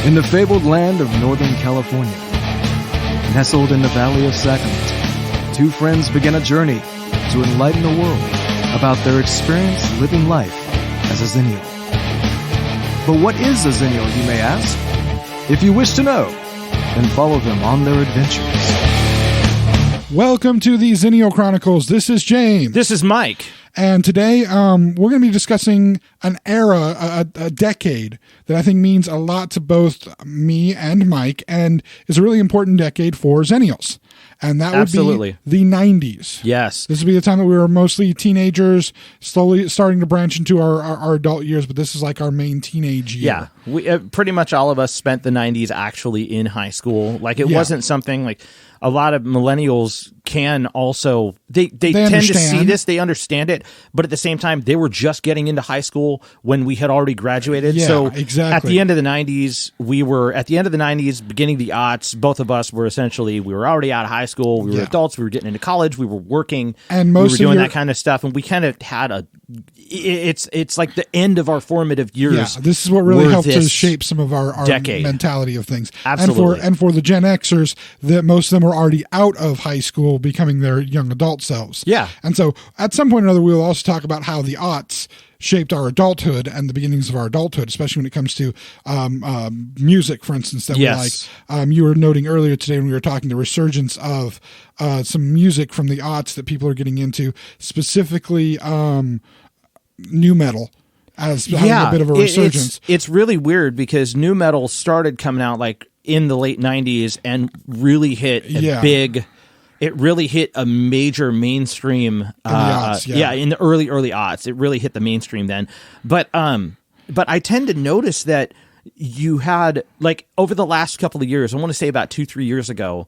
In the fabled land of Northern California, nestled in the Valley of Sacramento, two friends begin a journey to enlighten the world about their experience living life as a Xennial. But what is a Xennial, you may ask? If you wish to know, then follow them on their adventures. Welcome to the Xennial Chronicles. This is James. This is Mike. And today we're going to be discussing an era, a decade that I think means a lot to both me and Mike and is a really important decade for Xennials. And that would be the 90s. Yes. This would be the time that we were mostly teenagers, slowly starting to branch into our adult years, but this is like our main teenage year. Yeah. We, pretty much all of us spent the 90s actually in high school. Like it wasn't something like a lot of millennials can also, they tend to see this, they understand it, but at the same time, they were just getting into high school when we had already graduated. Yeah, so exactly. At the end of the 90s, beginning of the aughts, both of us were essentially, we were already out of high school, we were adults, we were getting into college, we were working, and we were doing that kind of stuff, and we kind of had it's like the end of our formative years. Yeah, this is what really helped to shape some of our mentality of things. Absolutely. And for the Gen Xers, that most of them were already out of high school, becoming their young adult selves. Yeah. And so at some point or another, we'll also talk about how the aughts shaped our adulthood and the beginnings of our adulthood, especially when it comes to music, for instance, that we like. You were noting earlier today when we were talking the resurgence of some music from the aughts that people are getting into, specifically nu metal as having a bit of a resurgence. It's really weird because nu metal started coming out like in the late 90s and really hit a major mainstream in the early aughts. It really hit the mainstream then. But I tend to notice that you had, like, over the last couple of years, I want to say about 2-3 years ago,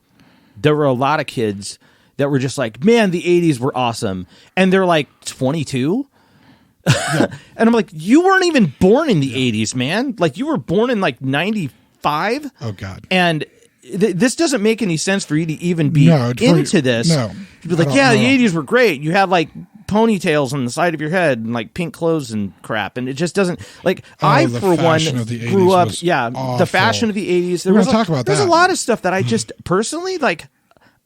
there were a lot of kids that were just like, man, the 80s were awesome. And they're like 22. Yeah. And I'm like, you weren't even born in the 80s, man. Like, you were born in like 95. Oh, God. And this doesn't make any sense for you to even be into this. No. You'd be like, the 80s were great. You had like ponytails on the side of your head and like pink clothes and crap. And it just doesn't, like, I, for one, grew up. Yeah, awful. The fashion of the 80s. We're going to talk about that. There's a lot of stuff that I just personally, like,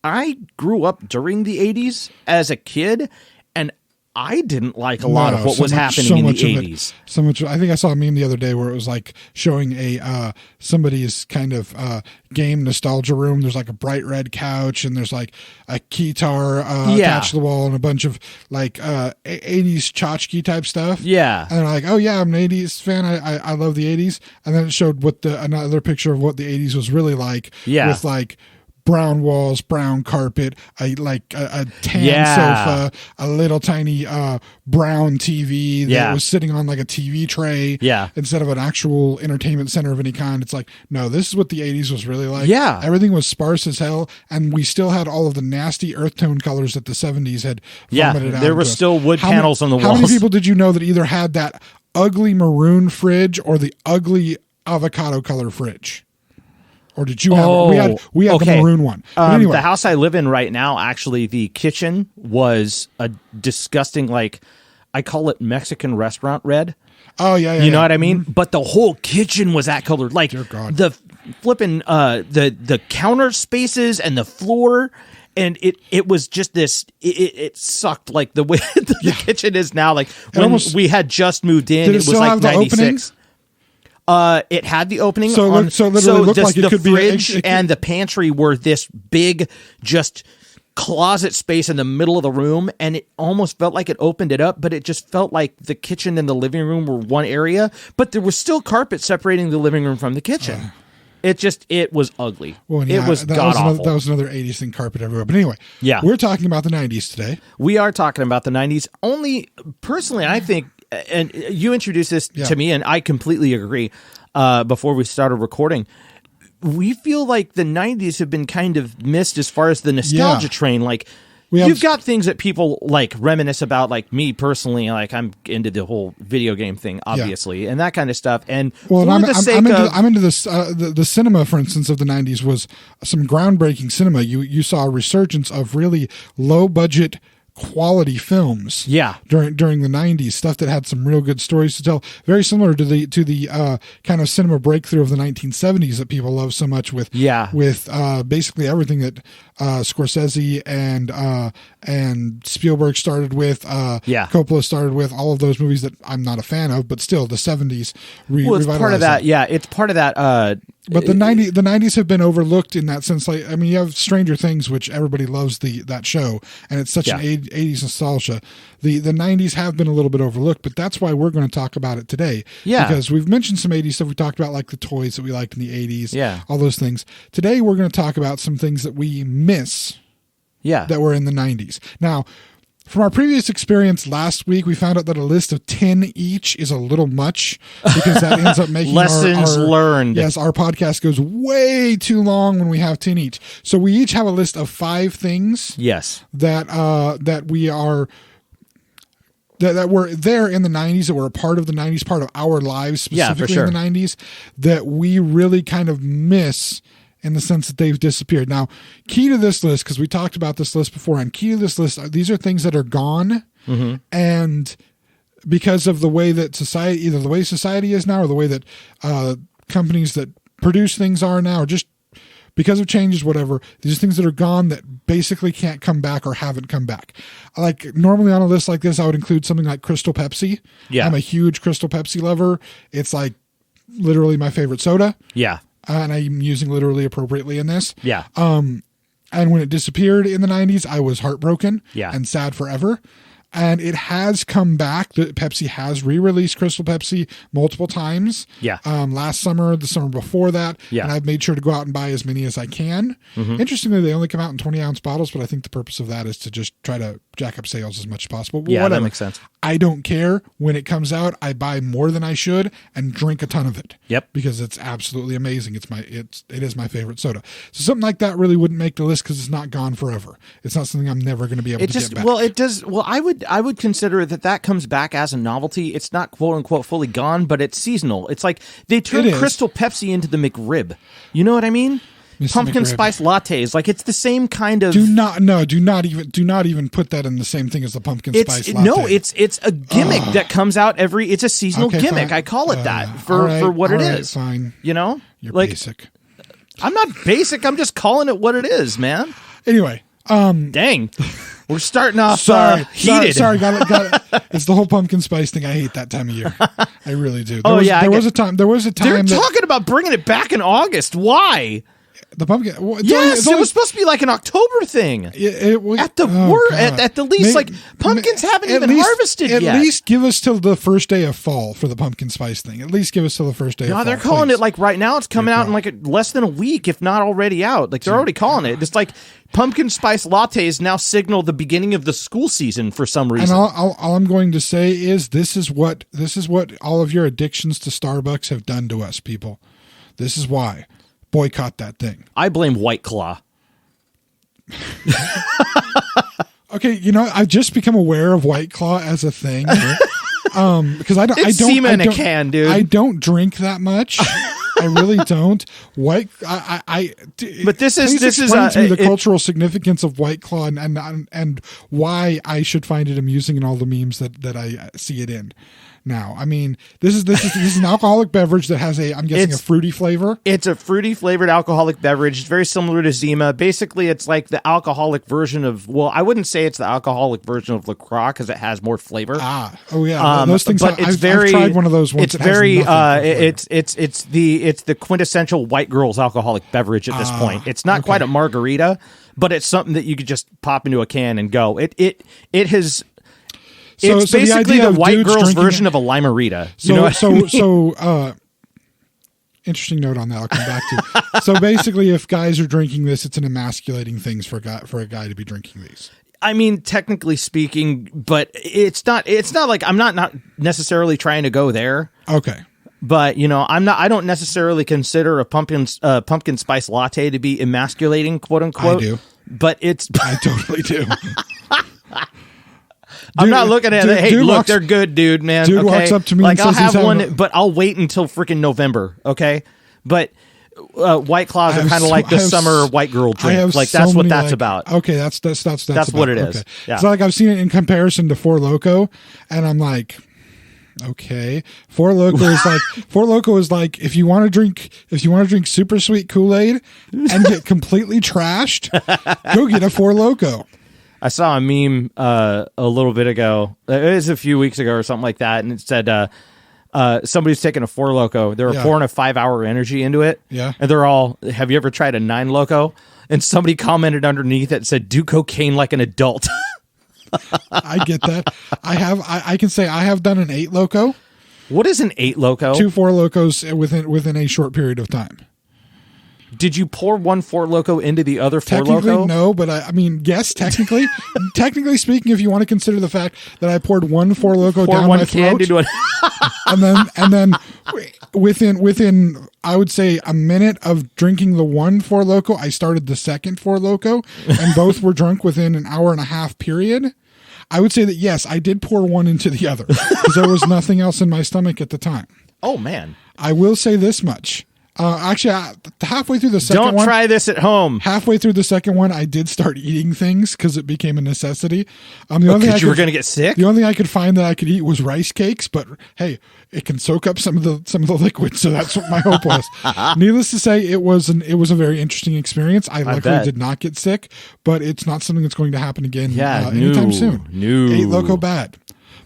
I grew up during the 80s as a kid, and I didn't like a lot of what was happening in the 80s. So much. I think I saw a meme the other day where it was like showing a somebody's kind of game nostalgia room. There's like a bright red couch and there's like a keytar attached to the wall and a bunch of like 80s tchotchke type stuff. Yeah. And they're like, oh yeah, I'm an 80s fan. I love the 80s. And then it showed another picture of what the 80s was really like. Yeah. With like brown walls, brown carpet, a tan sofa, a little tiny brown TV that was sitting on like a TV tray instead of an actual entertainment center of any kind. It's like, no, this is what the 80s was really like. Yeah. Everything was sparse as hell, and we still had all of the nasty earth tone colors that the 70s had vomited out. There were still wood panels on the walls. How many people did you know that either had that ugly maroon fridge or the ugly avocado color fridge? Or did you have we had the maroon one. Anyway. The house I live in right now, actually, the kitchen was a disgusting, like, I call it Mexican restaurant red. Oh, yeah. You know what I mean? Mm-hmm. But the whole kitchen was that color. Like, the flipping, the counter spaces and the floor, and it was just this, it sucked like the way the kitchen is now. Like, when we had just moved in, it was like 96. It had the opening. So literally looked like it could be the fridge and the pantry were this big, just closet space in the middle of the room, and it almost felt like it opened it up, but it just felt like the kitchen and the living room were one area, but there was still carpet separating the living room from the kitchen. It was ugly. Well, it was god-awful. That was another 80s thing, carpet everywhere. But anyway, we're talking about the 90s today. We are talking about the 90s. Only, personally, I think, and you introduced this to me, and I completely agree, before we started recording, we feel like the 90s have been kind of missed as far as the nostalgia train. Like, you've got things that people like reminisce about, like me personally, like I'm into the whole video game thing, obviously, and that kind of stuff. And I'm into this. The cinema, for instance, of the 90s was some groundbreaking cinema. You saw a resurgence of really low budget quality films. Yeah. During the 90s, stuff that had some real good stories to tell. Very similar to the kind of cinema breakthrough of the 1970s that people love so much with basically everything that Scorsese and Spielberg started with, Coppola started with, all of those movies that I'm not a fan of, but still the 70s it's part of that. Yeah, it's part of that. But the 90s have been overlooked in that sense. Like, I mean, you have Stranger Things, which everybody loves that show, and it's such an 80s nostalgia. The 90s have been a little bit overlooked, but that's why we're going to talk about it today. Yeah. Because we've mentioned some 80s stuff. We talked about like the toys that we liked in the 80s. Yeah. All those things. Today we're going to talk about some things that we miss. Yeah. That were in the 90s. Now, from our previous experience last week, we found out that a list of 10 each is a little much because that ends up making lessons learned. Yes, our podcast goes way too long when we have 10 each. So we each have a list of 5 things. Yes. That were there in the 90s, that were a part of the 90s, part of our lives specifically in the 90s, that we really kind of miss in the sense that they've disappeared. Now, key to this list, because we talked about this list before, and key to this list, these are things that are gone, and because of the way that society, either the way society is now or the way that companies that produce things are now, or just because of changes, whatever, these are things that are gone that basically can't come back or haven't come back. Like, normally on a list like this, I would include something like Crystal Pepsi. Yeah. I'm a huge Crystal Pepsi lover. It's like literally my favorite soda. Yeah. And I'm using literally appropriately in this. Yeah. And when it disappeared in the 90s, I was heartbroken and sad forever. And it has come back. Pepsi has re-released Crystal Pepsi multiple times. Yeah. Last summer, the summer before that. Yeah. And I've made sure to go out and buy as many as I can. Interestingly, they only come out in 20-ounce bottles, but I think the purpose of that is to just try to jack up sales as much as possible. But yeah, whatever. That makes sense. I don't care. When it comes out, I buy more than I should and drink a ton of it. Yep. Because it's absolutely amazing. It is my favorite soda. So something like that really wouldn't make the list because it's not gone forever. It's not something I'm never going to be able to get back. Well, it does. Well, I would consider that comes back as a novelty. It's not quote unquote fully gone, but it's seasonal. It's like they turned Crystal Pepsi into the McRib. You know what I mean? Mr. Pumpkin McRib. Spice lattes. Like, it's the same kind of. Do not even put that in the same thing as the pumpkin spice latte. No, it's a gimmick that comes out it's a seasonal gimmick. Fine. I call it that for what it is. Fine. You know? You're basic. I'm not basic. I'm just calling it what it is, man. Anyway. Dang. We're starting off heated. Sorry, got it. It's the whole pumpkin spice thing. I hate that time of year. I really do. There was a time. They're talking about bringing it back in August. Why? The pumpkin. Yes, it was supposed to be like an October thing. At the least, pumpkins haven't even harvested yet. At least give us till the first day of fall for the pumpkin spice thing. At least give us till the first day of fall. No, they're calling it like right now. It's coming out in less than a week, if not already out. Like, they're already calling it. It's like pumpkin spice lattes now signal the beginning of the school season for some reason. And all I'm going to say is this is what all of your addictions to Starbucks have done to us, people. This is why. Boycott that thing. I blame White Claw. Okay, I've just become aware of White Claw as a thing. Because I don't. Semen in a can, dude. I don't drink that much. I really don't. But this is to me the cultural significance of White Claw and why I should find it amusing in all the memes that I see it in. Now, I mean, this is an alcoholic beverage that has a fruity flavor. It's a fruity flavored alcoholic beverage. It's very similar to Zima. Basically, it's like the alcoholic version of. Well, I wouldn't say it's the alcoholic version of LaCroix because it has more flavor. Those things. But I've tried one of those once. It's very. It's the quintessential white girl's alcoholic beverage at this point. It's not quite a margarita, but it's something that you could just pop into a can and go. It has. It's basically the white girl's version of a limerita. Interesting note on that. I'll come back to. So basically, if guys are drinking this, it's an emasculating thing for a guy to be drinking these. I mean, technically speaking, but it's not like I'm not necessarily trying to go there. Okay. But I don't necessarily consider a pumpkin spice latte to be emasculating, quote unquote. I do. But I totally do. I'm not looking at it. Hey, look, they're good, dude, man. Dude walks up to me and I'll says have one, but I'll wait until freaking November, okay? But White Claws are kind of like the summer white girl drink. Like that's what that's about. Okay, that's what it is. Okay. Yeah. So like I've seen it in comparison to Four Loko, and I'm like, okay, Four Loko is like if you want to drink super sweet Kool-Aid and get completely trashed, go get a Four Loko. I saw a meme a little bit ago. It was a few weeks ago or something like that, and it said somebody's taking a Four Loko. They're pouring a 5-hour energy into it. Yeah, and they're all, have you ever tried a 9 Loko? And somebody commented underneath it and said, do cocaine like an adult. I get that. I can say I have done an 8 Loko. What is an 8 Loko? 2 Four Lokos within a short period of time. Did you pour one Four Loko into the other Four Technically, Loko? no, but I mean, yes, technically. Technically speaking, if you want to consider the fact that I poured one Four Loko down my throat, and then within I would say a minute of drinking the one Four Loko, I started the second Four Loko, and both were drunk within an hour and a half period. I would say that yes, I did pour one into the other because there was nothing else in my stomach at the time. Oh man! I will say this much. Actually, halfway through the second one... Don't try this at home. Halfway through the second one, I did start eating things because it became a necessity. Because you were going to get sick? The only thing I could find that I could eat was rice cakes, but hey, it can soak up some of the liquid, so that's what my hope was. Needless to say, it was a very interesting experience. I luckily did not get sick, but it's not something that's going to happen again anytime soon. No. 8 Loko bad.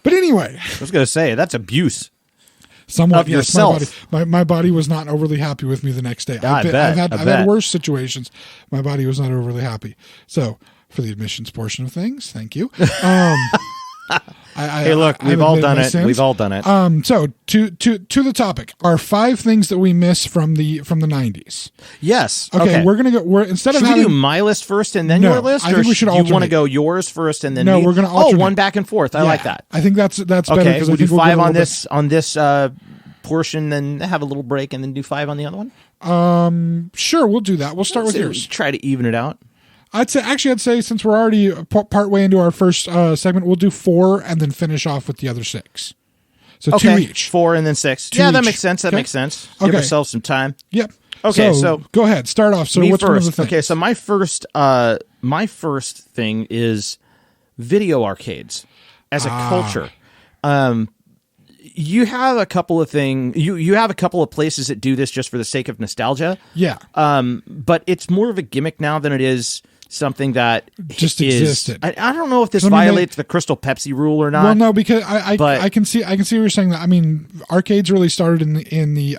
But anyway. I was going to say, that's abuse. Somewhat, of yourself. My body was not overly happy with me the next day. I've had worse situations. My body was not overly happy. So for the admissions portion of things, thank you. Hey, look, we've all done it. We've all done it. So to the topic, are 5 things that we miss from the 90s. Yes. Okay. We're gonna go. Should we do my list first and then your list? I think we should alternate. You want to go yours first and then no? We're gonna alternate. one back and forth. I like that. I think that's better. Okay. We'll do 5 on this bit. portion, then have a little break, and then do 5 on the other one. Sure, we'll do that. We'll start with yours. Try to even it out. I'd say since we're already part way into our first segment, we'll do 4 and then finish off with the other 6. So 2 each. 4 and then 6. Two that each. makes sense. That makes sense. Give ourselves some time. Yep. Okay, so go ahead. Start off. So what's one of the things? Okay, so my first thing is video arcades as a culture. You have a couple of you have a couple of places that do this just for the sake of nostalgia. Yeah. But it's more of a gimmick now than it is something that just existed. I don't know if this violates the Crystal Pepsi rule or not. Well, no, because I can see what you're saying. That I mean, arcades really started in the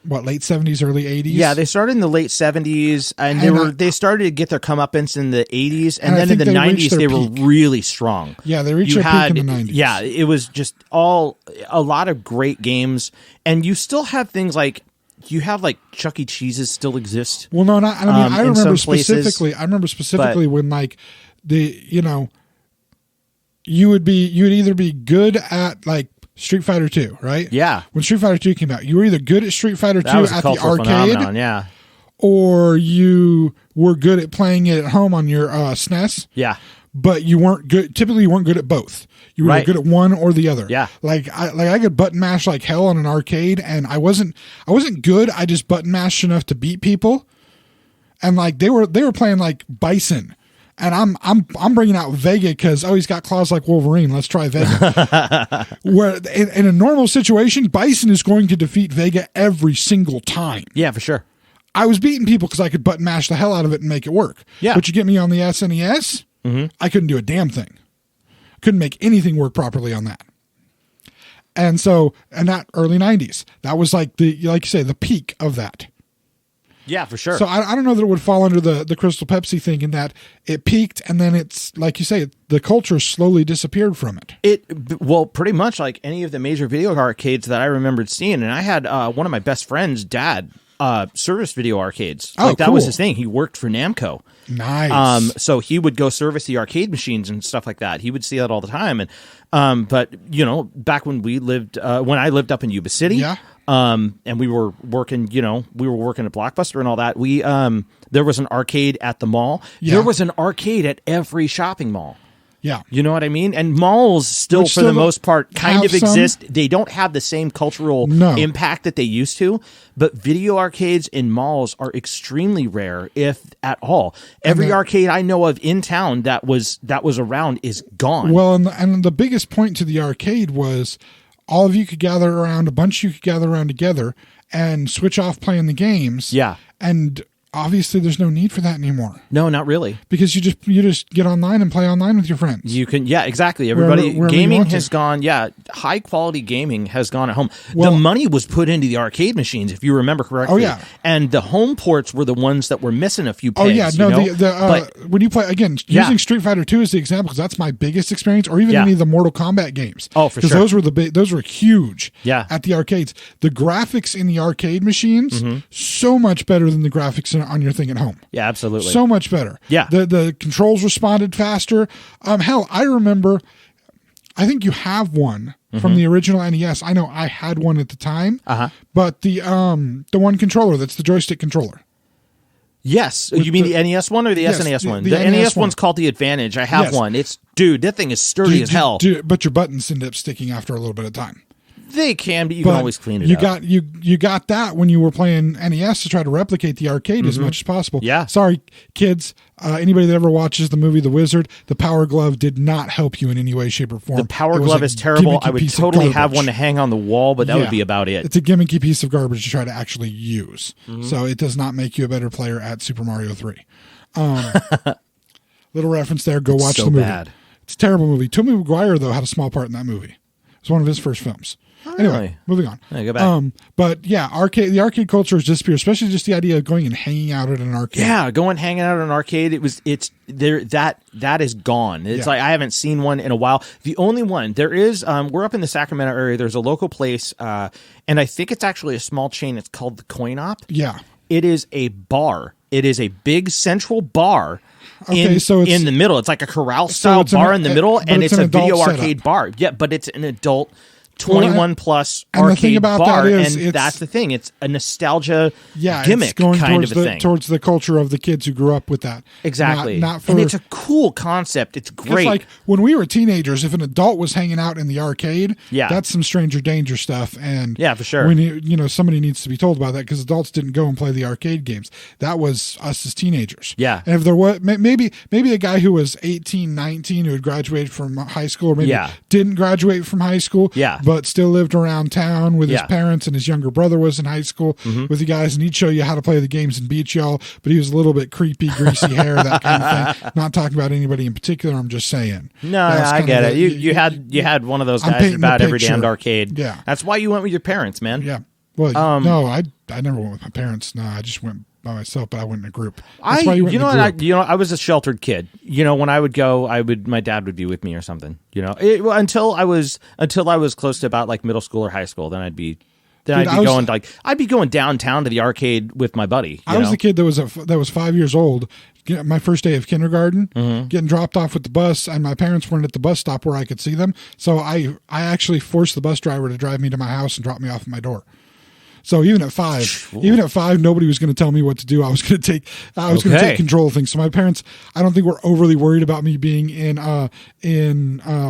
late 70s, early 80s. Yeah, they started in the late 70s, and they started to get their comeuppance in the 80s, and then in the 90s they were really strong. Yeah, they reached their peak in the 90s. Yeah, it was just a lot of great games, and you still have things like. You have like Chuck E. Cheese's still exist. Well, no, not. I mean, I remember specifically. But, when like you would either be good at like Street Fighter 2, right? Yeah. When Street Fighter 2 came out, you were either good at Street Fighter 2 at the arcade, yeah, or you were good at playing it at home on your SNES. Yeah. But you weren't good. Typically, you weren't good at both. You were good at one or the other. Yeah. Like I could button mash like hell on an arcade, and I wasn't good. I just button mashed enough to beat people, and like they were playing like Bison, and I'm bringing out Vega because he's got claws like Wolverine. Let's try Vega. Where in a normal situation, Bison is going to defeat Vega every single time. Yeah, for sure. I was beating people because I could button mash the hell out of it and make it work. Yeah. But you get me on the SNES. Mm-hmm. I couldn't do a damn thing. Couldn't make anything work properly on that. And that early 90s, that was like like you say, the peak of that. Yeah, for sure. So I don't know that it would fall under the Crystal Pepsi thing in that it peaked and then it's like you say, the culture slowly disappeared from it. Well, pretty much like any of the major video arcades that I remembered seeing. And I had one of my best friends' dad service video arcades. Oh, that was his thing. He worked for Namco. Nice. So he would go service the arcade machines and stuff like that. He would see that all the time. And but back when when I lived up in Yuba City, yeah. And we were working, at Blockbuster and all that. There was an arcade at the mall. Yeah. There was an arcade at every shopping mall. Yeah. You know what I mean? And malls still, for the most part, kind of exist. They don't have the same cultural impact that they used to, but video arcades in malls are extremely rare, if at all. Every arcade I know of in town that was around is gone. Well, and the biggest point to the arcade was all of you could gather around, a bunch of you could gather around together and switch off playing the games. Yeah. And obviously there's no need for that anymore. No, not really. Because you just get online and play online with your friends. You can, yeah, exactly. Everybody, wherever gaming has gone, high quality gaming has gone at home. Well, the money was put into the arcade machines, if you remember correctly. Oh, yeah. And the home ports were the ones that were missing a few pegs. Oh, yeah. No, when you play, again, using Street Fighter 2 as the example, because that's my biggest experience, or even any of the Mortal Kombat games. Oh, for sure. Because those were huge at the arcades. The graphics in the arcade machines, so much better than the graphics on your thing at home. Yeah, absolutely. So much better. Yeah. The controls responded faster. Hell, I remember, I think you have one from the original NES. I know I had one at the time. But the one controller that's the joystick controller. Yes. You mean the NES one or the SNES one? The NES one's called the Advantage. I have one. That thing is sturdy as hell. But your buttons end up sticking after a little bit of time. They can, but you can always clean it up. You got that when you were playing NES to try to replicate the arcade as much as possible. Yeah. Sorry, kids. Anybody that ever watches the movie The Wizard, the Power Glove did not help you in any way, shape, or form. The Power Glove is terrible. I would totally have one to hang on the wall, but that would be about it. It's a gimmicky piece of garbage to try to actually use. So it does not make you a better player at Super Mario 3. Little reference there. Go watch the movie. Bad. It's a terrible movie. Tobey Maguire, though, had a small part in that movie. It was one of his first films. Anyway, moving on. Go back. But yeah, the arcade culture has disappeared, especially just the idea of going and hanging out at an arcade. Yeah, going hanging out at an arcade. It's there that is gone. It's like I haven't seen one in a while. The only one there is, we're up in the Sacramento area. There's a local place, and I think it's actually a small chain. It's called the Coin Op. Yeah, it is a bar. It is a big central bar. Okay, so it's in the middle. It's like a corral style bar in the middle, and it's a video arcade bar. Yeah, but it's an adult 21 plus arcade bar, and that's the thing. It's a nostalgia gimmick kind of a thing. Towards the culture of the kids who grew up with that. Exactly. Not for, and it's a cool concept. It's great. It's like when we were teenagers, if an adult was hanging out in the arcade, that's some stranger danger stuff. And for sure. Somebody needs to be told about that, because adults didn't go and play the arcade games. That was us as teenagers. Yeah. And if there was maybe a guy who was 18, 19 who had graduated from high school, or maybe didn't graduate from high school. Yeah. But still lived around town with his parents, and his younger brother was in high school with you guys, and he'd show you how to play the games and beat y'all, but he was a little bit creepy, greasy hair, that kind of thing. Not talking about anybody in particular, I'm just saying. No, I get it. You had one of those guys at about every damned arcade. Yeah. That's why you went with your parents, man. Yeah. Well, no, I never went with my parents. No, I just went by myself, but I went in a group. That's why you went in a group. I was a sheltered kid. When I would go, my dad would be with me or something. Until I was close to about like middle school or high school, then I'd be going downtown to the arcade with my buddy. I was the kid that was 5 years old. My first day of kindergarten, getting dropped off with the bus, and my parents weren't at the bus stop where I could see them, so I actually forced the bus driver to drive me to my house and drop me off at my door. So even at five, nobody was going to tell me what to do. I was going to take control of things. So my parents, I don't think were overly worried about me being in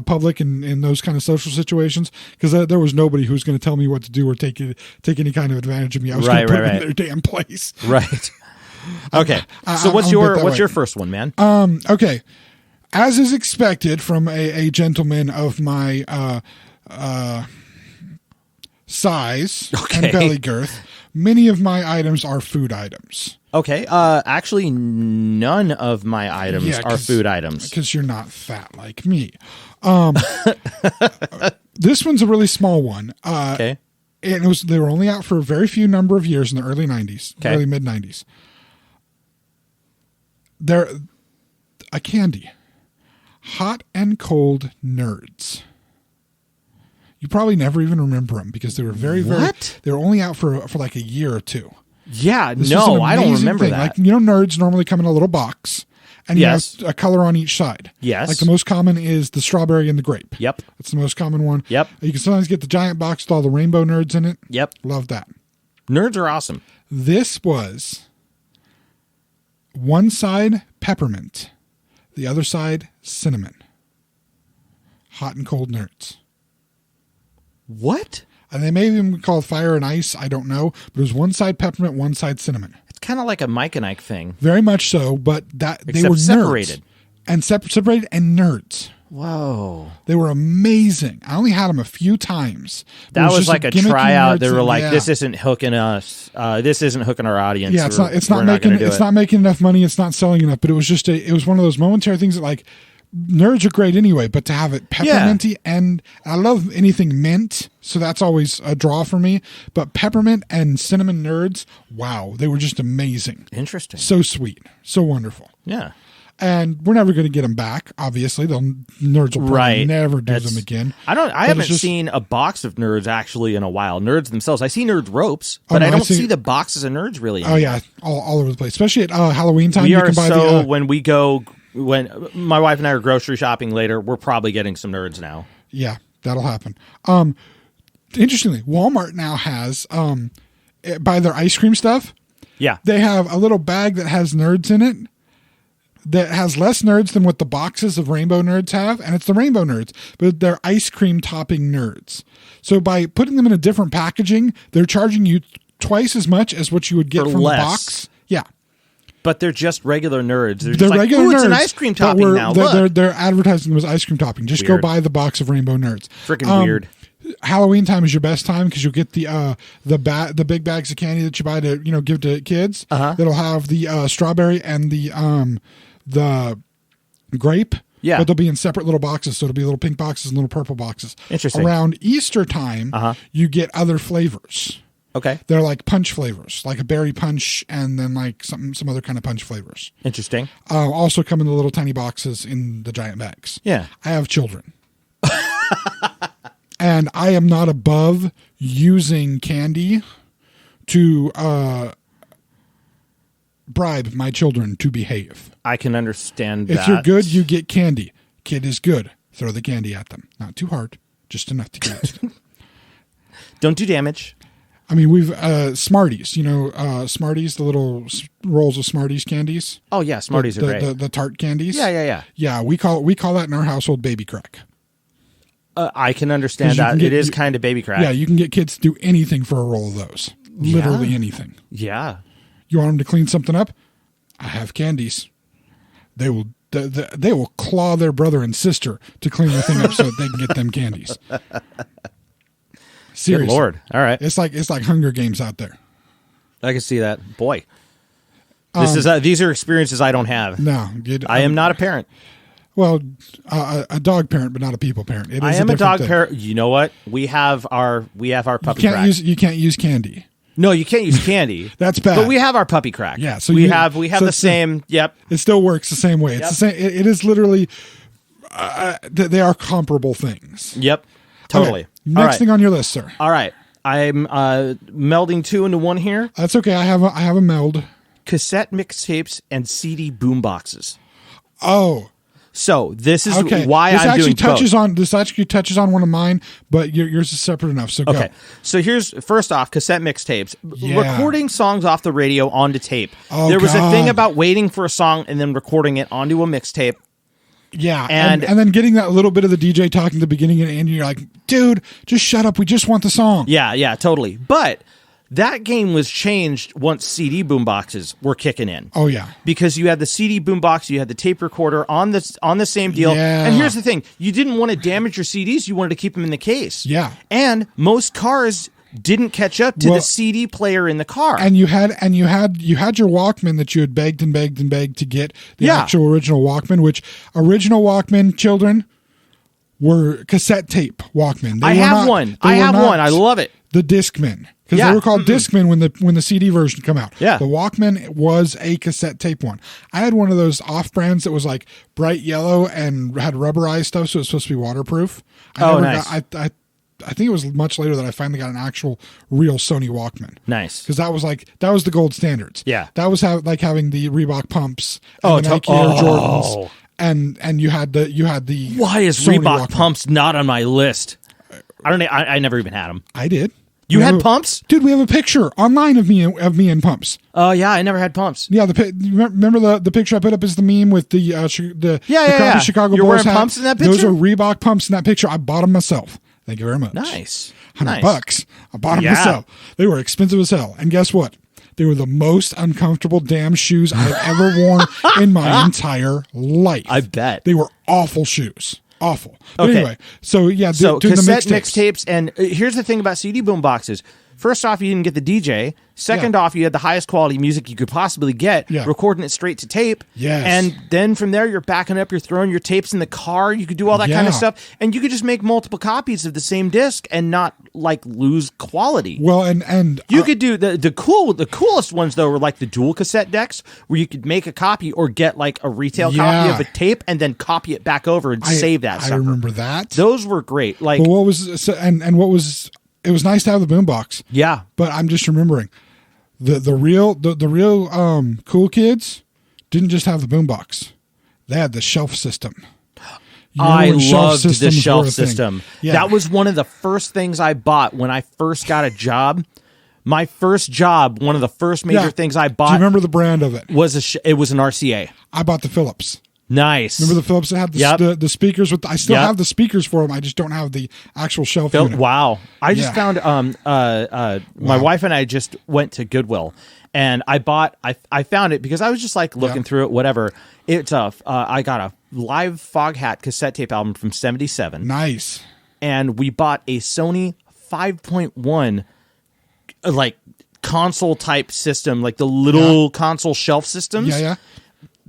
public and in those kind of social situations, because there was nobody who was going to tell me what to do or take any kind of advantage of me. I was going to put them in their damn place. Right. Okay. So what's your first one, man? Okay. As is expected from a gentleman of my size and belly girth, many of my items are food items. Okay. Actually, none of my items are food items. Because you're not fat like me. This one's a really small one. Okay. And they were only out for a very few number of years in the early 90s, early mid 90s. They're a candy. Hot and cold nerds. You probably never even remember them, because they were very they were only out for like a year or two. Yeah, I don't remember that. Like, nerds normally come in a little box, and you have a color on each side. Yes. Like the most common is the strawberry and the grape. Yep. That's the most common one. Yep. You can sometimes get the giant box with all the rainbow nerds in it. Yep. Love that. Nerds are awesome. This was one side peppermint, the other side cinnamon. hot and cold nerds. What? And they may even be called fire and ice. I don't know. But it was one side peppermint, one side cinnamon. It's kind of like a Mike and Ike thing. Very much so, but they were separated. Nerds. And separated and nerds. Whoa. They were amazing. I only had them a few times. That was like a tryout. They were like, this isn't hooking us. This isn't hooking our audience. Yeah, it's not making enough money. It's not selling enough. But it was just it was one of those momentary things that like nerds are great anyway, but to have it pepperminty and I love anything mint, so that's always a draw for me. But peppermint and cinnamon nerds, wow, they were just amazing. Interesting. So sweet. So wonderful. Yeah. And we're never going to get them back. Obviously, nerds will probably never do them again. I haven't seen a box of nerds actually in a while. Nerds themselves, I see nerd ropes, but I don't see the boxes of nerds really anymore. Oh yeah, all over the place, especially at Halloween time. When my wife and I are grocery shopping later, we're probably getting some nerds now. Yeah, that'll happen. Interestingly, Walmart now has by their ice cream stuff. Yeah, they have a little bag that has nerds in it. That has less nerds than what the boxes of Rainbow Nerds have, and it's the Rainbow Nerds, but they're ice cream topping nerds. So by putting them in a different packaging, they're charging you twice as much as what you would get from the box. Yeah. But they're just regular nerds. They're regular nerds. It's an ice cream topping now. They're advertising them as ice cream topping. Just go buy the box of Rainbow Nerds. Freaking weird. Halloween time is your best time because you'll get the big bags of candy that you buy to give to kids. That'll have the strawberry and the grape. Yeah. But they'll be in separate little boxes. So it'll be little pink boxes and little purple boxes. Interesting. Around Easter time, you get other flavors. Okay. They're like punch flavors, like a berry punch and then like some other kind of punch flavors. Interesting. Also come in the little tiny boxes in the giant bags. Yeah. I have children. And I am not above using candy to bribe my children to behave. I can understand that. If you're good, you get candy. Kid is good. Throw the candy at them. Not too hard. Just enough to get it. Don't do damage. I mean, we've Smarties. Smarties, the little rolls of Smarties candies. Oh yeah, Smarties are great. The tart candies. Yeah. Yeah, we call that in our household baby crack. I can understand that. It is kind of baby crack. Yeah, you can get kids to do anything for a roll of those. Literally anything. Yeah. You want them to clean something up? I have candies. They will claw their brother and sister to clean the thing up so that they can get them candies. Seriously. Good Lord. All right. It's like Hunger Games out there. I can see that. Boy. These are experiences I don't have. No. I am not a parent. Well, a dog parent, but not a people parent. I am a dog parent. You know what? We have our puppy crack. You can't use candy. No, you can't use candy. That's bad. But we have our puppy crack. Yeah, so we have the same. Yep. It still works the same way. It's the same. It is literally. They are comparable things. Yep. Totally. Okay. Next thing on your list, sir. All right. I'm melding two into one here. That's okay. I have a meld. Cassette mixtapes and CD boomboxes. Oh. So this is okay. why I'm doing both. This actually touches on one of mine, but yours is separate enough. So go. Okay. So here's first off cassette mixtapes. Yeah. Recording songs off the radio onto tape. Oh, there was God. a thing about waiting for a song and then recording it onto a mixtape. Yeah, and then getting that little bit of the DJ talking at the beginning and end, you're like, dude, just shut up. We just want the song. Yeah, totally. But that game was changed once CD boomboxes were kicking in. Oh yeah, because you had the CD boombox, you had the tape recorder on the same deal. Yeah. And here's the thing: you didn't want to damage your CDs; you wanted to keep them in the case. Yeah, and most cars didn't catch up to the CD player in the car. And you had your Walkman that you had begged to get the actual original Walkman, which original Walkman children were cassette tape Walkman. I have one. I love it. The Discman. Because they were called Discman when the CD version come out. Yeah. The Walkman was a cassette tape one. I had one of those off-brands that was like bright yellow and had rubberized stuff, so it was supposed to be waterproof. Nice. I think it was much later that I finally got an actual real Sony Walkman. Nice. Because that was the gold standards. Yeah. That was like having the Reebok pumps and the Nike Air Jordans. And you had the Why is Sony Reebok Walkman. pumps not on my list? I don't know. I never even had them. I did. You had pumps? Dude, we have a picture online of me and pumps. Oh, yeah, I never had pumps. Yeah, remember the picture I put up is the meme with the crappy Chicago You're Bulls wearing hat? pumps in that picture? Those are Reebok pumps in that picture. I bought them myself. Thank you very much. Nice. $100. I bought them myself. They were expensive as hell. And guess what? They were the most uncomfortable damn shoes I've ever worn in my entire life. I bet. They were awful shoes. Awful. But anyway, so yeah, so doing cassette the mixtapes. And here's the thing about CD boom boxes. First off, you didn't get the DJ. Second off, you had the highest quality music you could possibly get, recording it straight to tape. Yes. And then from there, you're backing up, you're throwing your tapes in the car. You could do all that kind of stuff. And you could just make multiple copies of the same disc and not like lose quality. Well, and you could do the coolest ones though were like the dual cassette decks where you could make a copy or get like a retail copy of a tape and then copy it back over and save that. I remember that. Those were great. Like, but what was what was it was nice to have the boombox. Yeah, but I'm just remembering the real cool kids didn't just have the boombox; they had the shelf system. I loved the shelf system. Yeah. That was one of the first things I bought when I first got a job. My first job, one of the first major things I bought. Do you remember the brand of it? It was an RCA. I bought the Philips. Nice. Remember the Philips that had the speakers with? I still have the speakers for them. I just don't have the actual shelf unit. Wow! I just found my wife and I just went to Goodwill, and I found it because I was just like looking through it. Whatever. It's I got a live Foghat cassette tape album from '77. Nice. And we bought a Sony 5.1 like console type system, like the little console shelf systems. Yeah.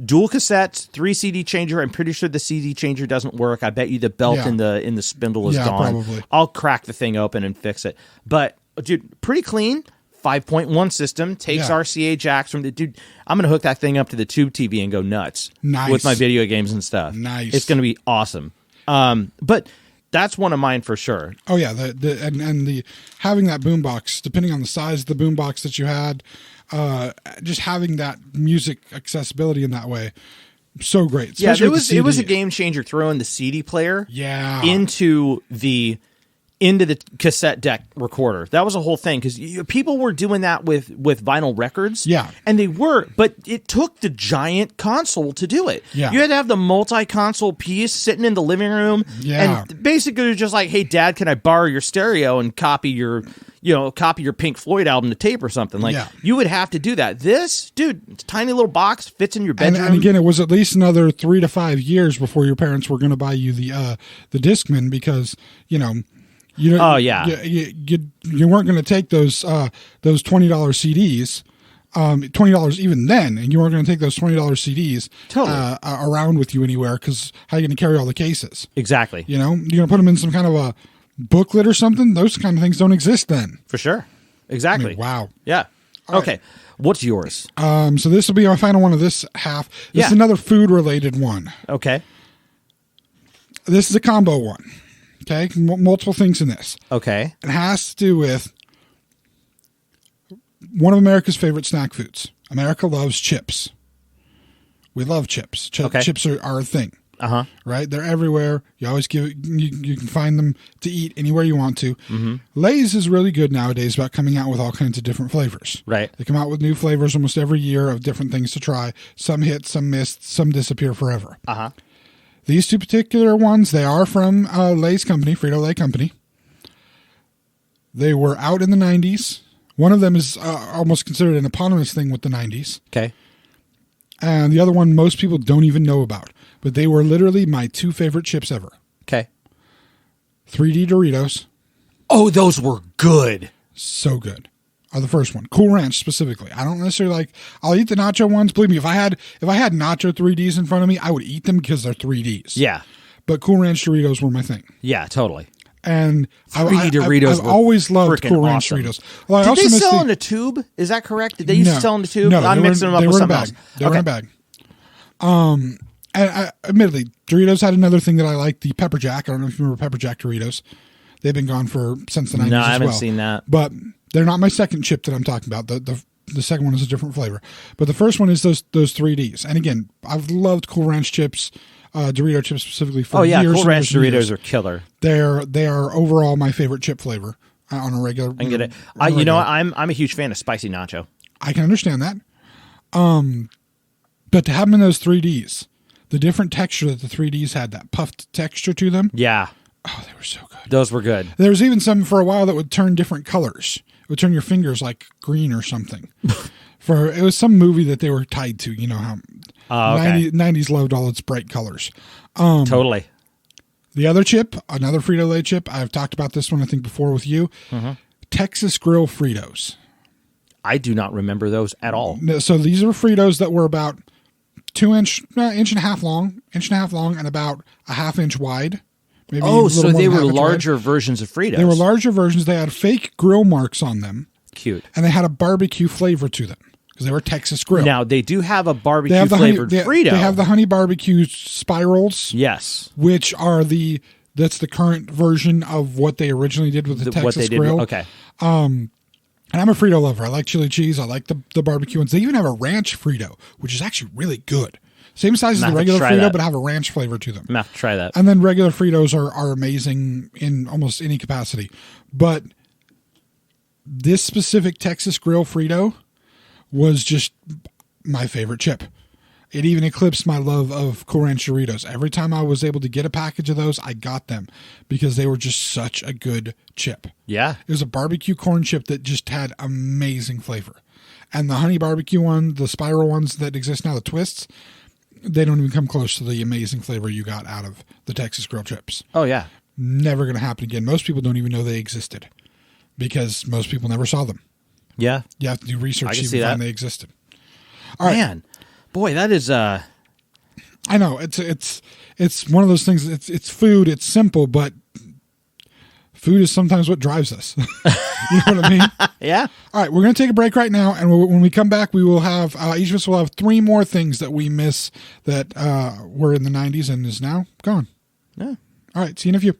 Dual cassettes, 3 CD changer. I'm pretty sure the CD changer doesn't work. I bet you the belt in the spindle is gone. Probably. I'll crack the thing open and fix it. But dude, pretty clean. 5.1 system takes RCA jacks from the dude. I'm gonna hook that thing up to the tube TV and go nuts with my video games and stuff. Nice. It's gonna be awesome. But that's one of mine for sure. Oh yeah, the having that boombox, depending on the size of the boombox that you had, just having that music accessibility in that way, so great. Especially it was a game changer throwing the CD player into the cassette deck recorder. That was a whole thing because people were doing that with vinyl records. Yeah. And they were, but it took the giant console to do it. Yeah. You had to have the multi-console piece sitting in the living room. Yeah. And basically you're just like, hey, Dad, can I borrow your stereo and copy your Pink Floyd album to tape or something? Like, you would have to do that. This, dude, tiny little box, fits in your bedroom. And again, it was at least another 3 to 5 years before your parents were going to buy you the Discman because, you weren't going to take those $20 CDs, $20 even then, and you weren't going to take those $20 CDs around with you anywhere because how are you going to carry all the cases? Exactly. You're going to put them in some kind of a booklet or something. Those kind of things don't exist then. For sure. Exactly. I mean, wow. Yeah. Okay. Right. What's yours? So this will be my final one of this half. This is another food related one. Okay. This is a combo one. Okay, multiple things in this. Okay. It has to do with one of America's favorite snack foods. America loves chips. We love chips. Chips are a thing. Uh-huh. Right? They're everywhere. You always you can find them to eat anywhere you want to. Mm-hmm. Lay's is really good nowadays about coming out with all kinds of different flavors. Right. They come out with new flavors almost every year of different things to try. Some hit, some miss, some disappear forever. Uh-huh. These two particular ones, they are from Lay's company, Frito-Lay company. They were out in the 90s. One of them is almost considered an eponymous thing with the 90s. Okay. And the other one most people don't even know about. But they were literally my two favorite chips ever. Okay. 3D Doritos. Oh, those were good. So good. The first one, Cool Ranch specifically. I don't necessarily like. I'll eat the nacho ones. Believe me, if I had nacho 3Ds in front of me, I would eat them because they're 3Ds. Yeah. But Cool Ranch Doritos were my thing. Yeah, totally. And 3D Doritos. I've always loved Cool Ranch Doritos. Well, did they sell in a tube? Is that correct? Did they used to sell in a tube? No, I'm mixing them up with something else. They were in a bag. And admittedly, Doritos had another thing that I liked, the Pepper Jack. I don't know if you remember Pepper Jack Doritos. They've been gone since the 90s. No, I haven't seen that. But they're not my second chip that I'm talking about. The second one is a different flavor. But the first one is those 3Ds. And again, I've loved Cool Ranch chips, Dorito chips specifically for years. Cool Ranch Doritos are killer. They are overall my favorite chip flavor. on a regular. I can get it. You know, I'm a huge fan of spicy nacho. I can understand that. But to have them in those 3Ds, the different texture that the 3Ds had, that puffed texture to them. Yeah. Oh, they were so good. Those were good. There was even some for a while that would turn different colors. It would turn your fingers like green or something. It was some movie that they were tied to. You know how 90s loved all its bright colors. Totally. The other chip, another Frito-Lay chip. I've talked about this one, I think, before with you. Texas Grill Fritos. I do not remember those at all. So these are Fritos that were about 2-inch, inch and a half long, and about a half-inch wide. Maybe so they were larger versions of Fritos. They were larger versions. They had fake grill marks on them. Cute. And they had a barbecue flavor to them because they were Texas Grill. Now, they do have a barbecue flavored Frito. They have the honey barbecue spirals. Yes. Which are that's the current version of what they originally did with the Texas Grill. Okay. And I'm a Frito lover. I like chili cheese. I like the barbecue ones. They even have a ranch Frito, which is actually really good. Same size as the regular Frito, but have a ranch flavor to them. I'm going to have to try that. And then regular Fritos are amazing in almost any capacity. But this specific Texas Grill Frito was just my favorite chip. It even eclipsed my love of Cool Ranch Doritos. Every time I was able to get a package of those, I got them because they were just such a good chip. Yeah. It was a barbecue corn chip that just had amazing flavor. And the honey barbecue one, the spiral ones that exist now, the twists, they don't even come close to the amazing flavor you got out of the Texas Grill chips. Oh, yeah. Never going to happen again. Most people don't even know they existed because most people never saw them. Yeah. You have to do research to even find they existed. All right. Man, boy, that is... I know. It's one of those things. It's food. It's simple, but food is sometimes what drives us. You know what I mean? Yeah. All right, we're going to take a break right now, and when we come back, we will have each of us will have 3 more things that we miss that were in the 90s and is now gone. Yeah. All right, see you in a few.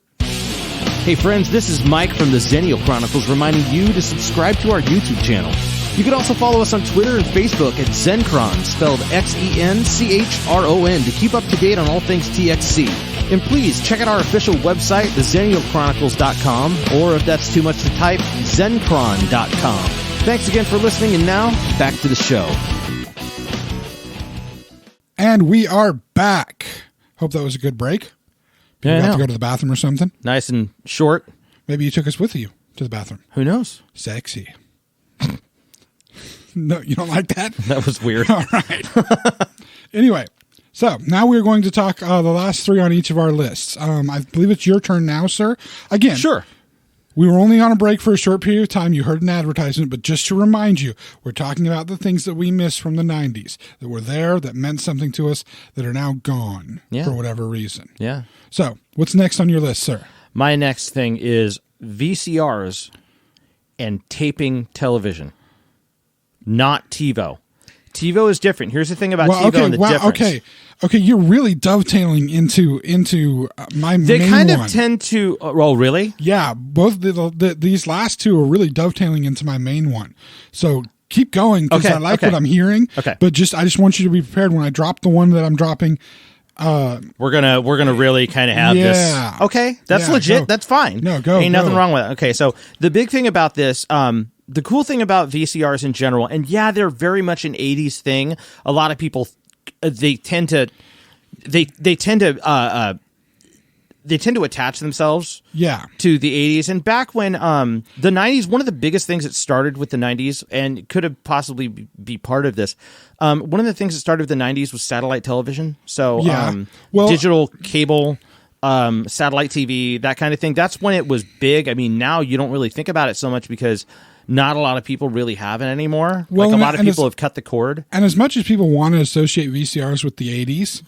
Hey friends, this is Mike from the Xennial Chronicles reminding you to subscribe to our YouTube channel. You can also follow us on Twitter and Facebook at Xencron, spelled Xenchron, to keep up to date on all things TXC. And please check out our official website, theXennialChronicles.com, or if that's too much to type, Xencron.com. Thanks again for listening, and now, back to the show. And we are back. Hope that was a good break. Yeah, you have to go to the bathroom or something? Nice and short. Maybe you took us with you to the bathroom. Who knows? Sexy. No, you don't like that? That was weird. All right. Anyway, so now we're going to talk the last 3 on each of our lists. I believe it's your turn now, sir. Again, sure. We were only on a break for a short period of time. You heard an advertisement, but just to remind you, we're talking about the things that we missed from the 90s that were there, that meant something to us, that are now gone for whatever reason. Yeah. So, what's next on your list, sir? My next thing is VCRs and taping television. Not TiVo. TiVo is different. Here's the thing about TiVo and the difference. Okay, you're really dovetailing into my main one. They kind of tend to... Oh, really? Yeah, both these last 2 are really dovetailing into my main one. So keep going because I like what I'm hearing. Okay. But I just want you to be prepared when I drop the one that I'm dropping. We're gonna really kind of have this. Okay, that's legit. Go. That's fine. No, go. Ain't nothing wrong with it. Okay, so the big thing about this, the cool thing about VCRs in general, and they're very much an '80s thing. A lot of people they tend to attach themselves to the 80s. And back when the 90s, one of the biggest things that started with the 90s and could have possibly be part of this, one of the things that started with the 90s was satellite television. So digital cable, satellite TV, that kind of thing. That's when it was big. I mean, now you don't really think about it so much because not a lot of people really have it anymore. Well, like a lot of people have cut the cord. And as much as people want to associate VCRs with the 80s,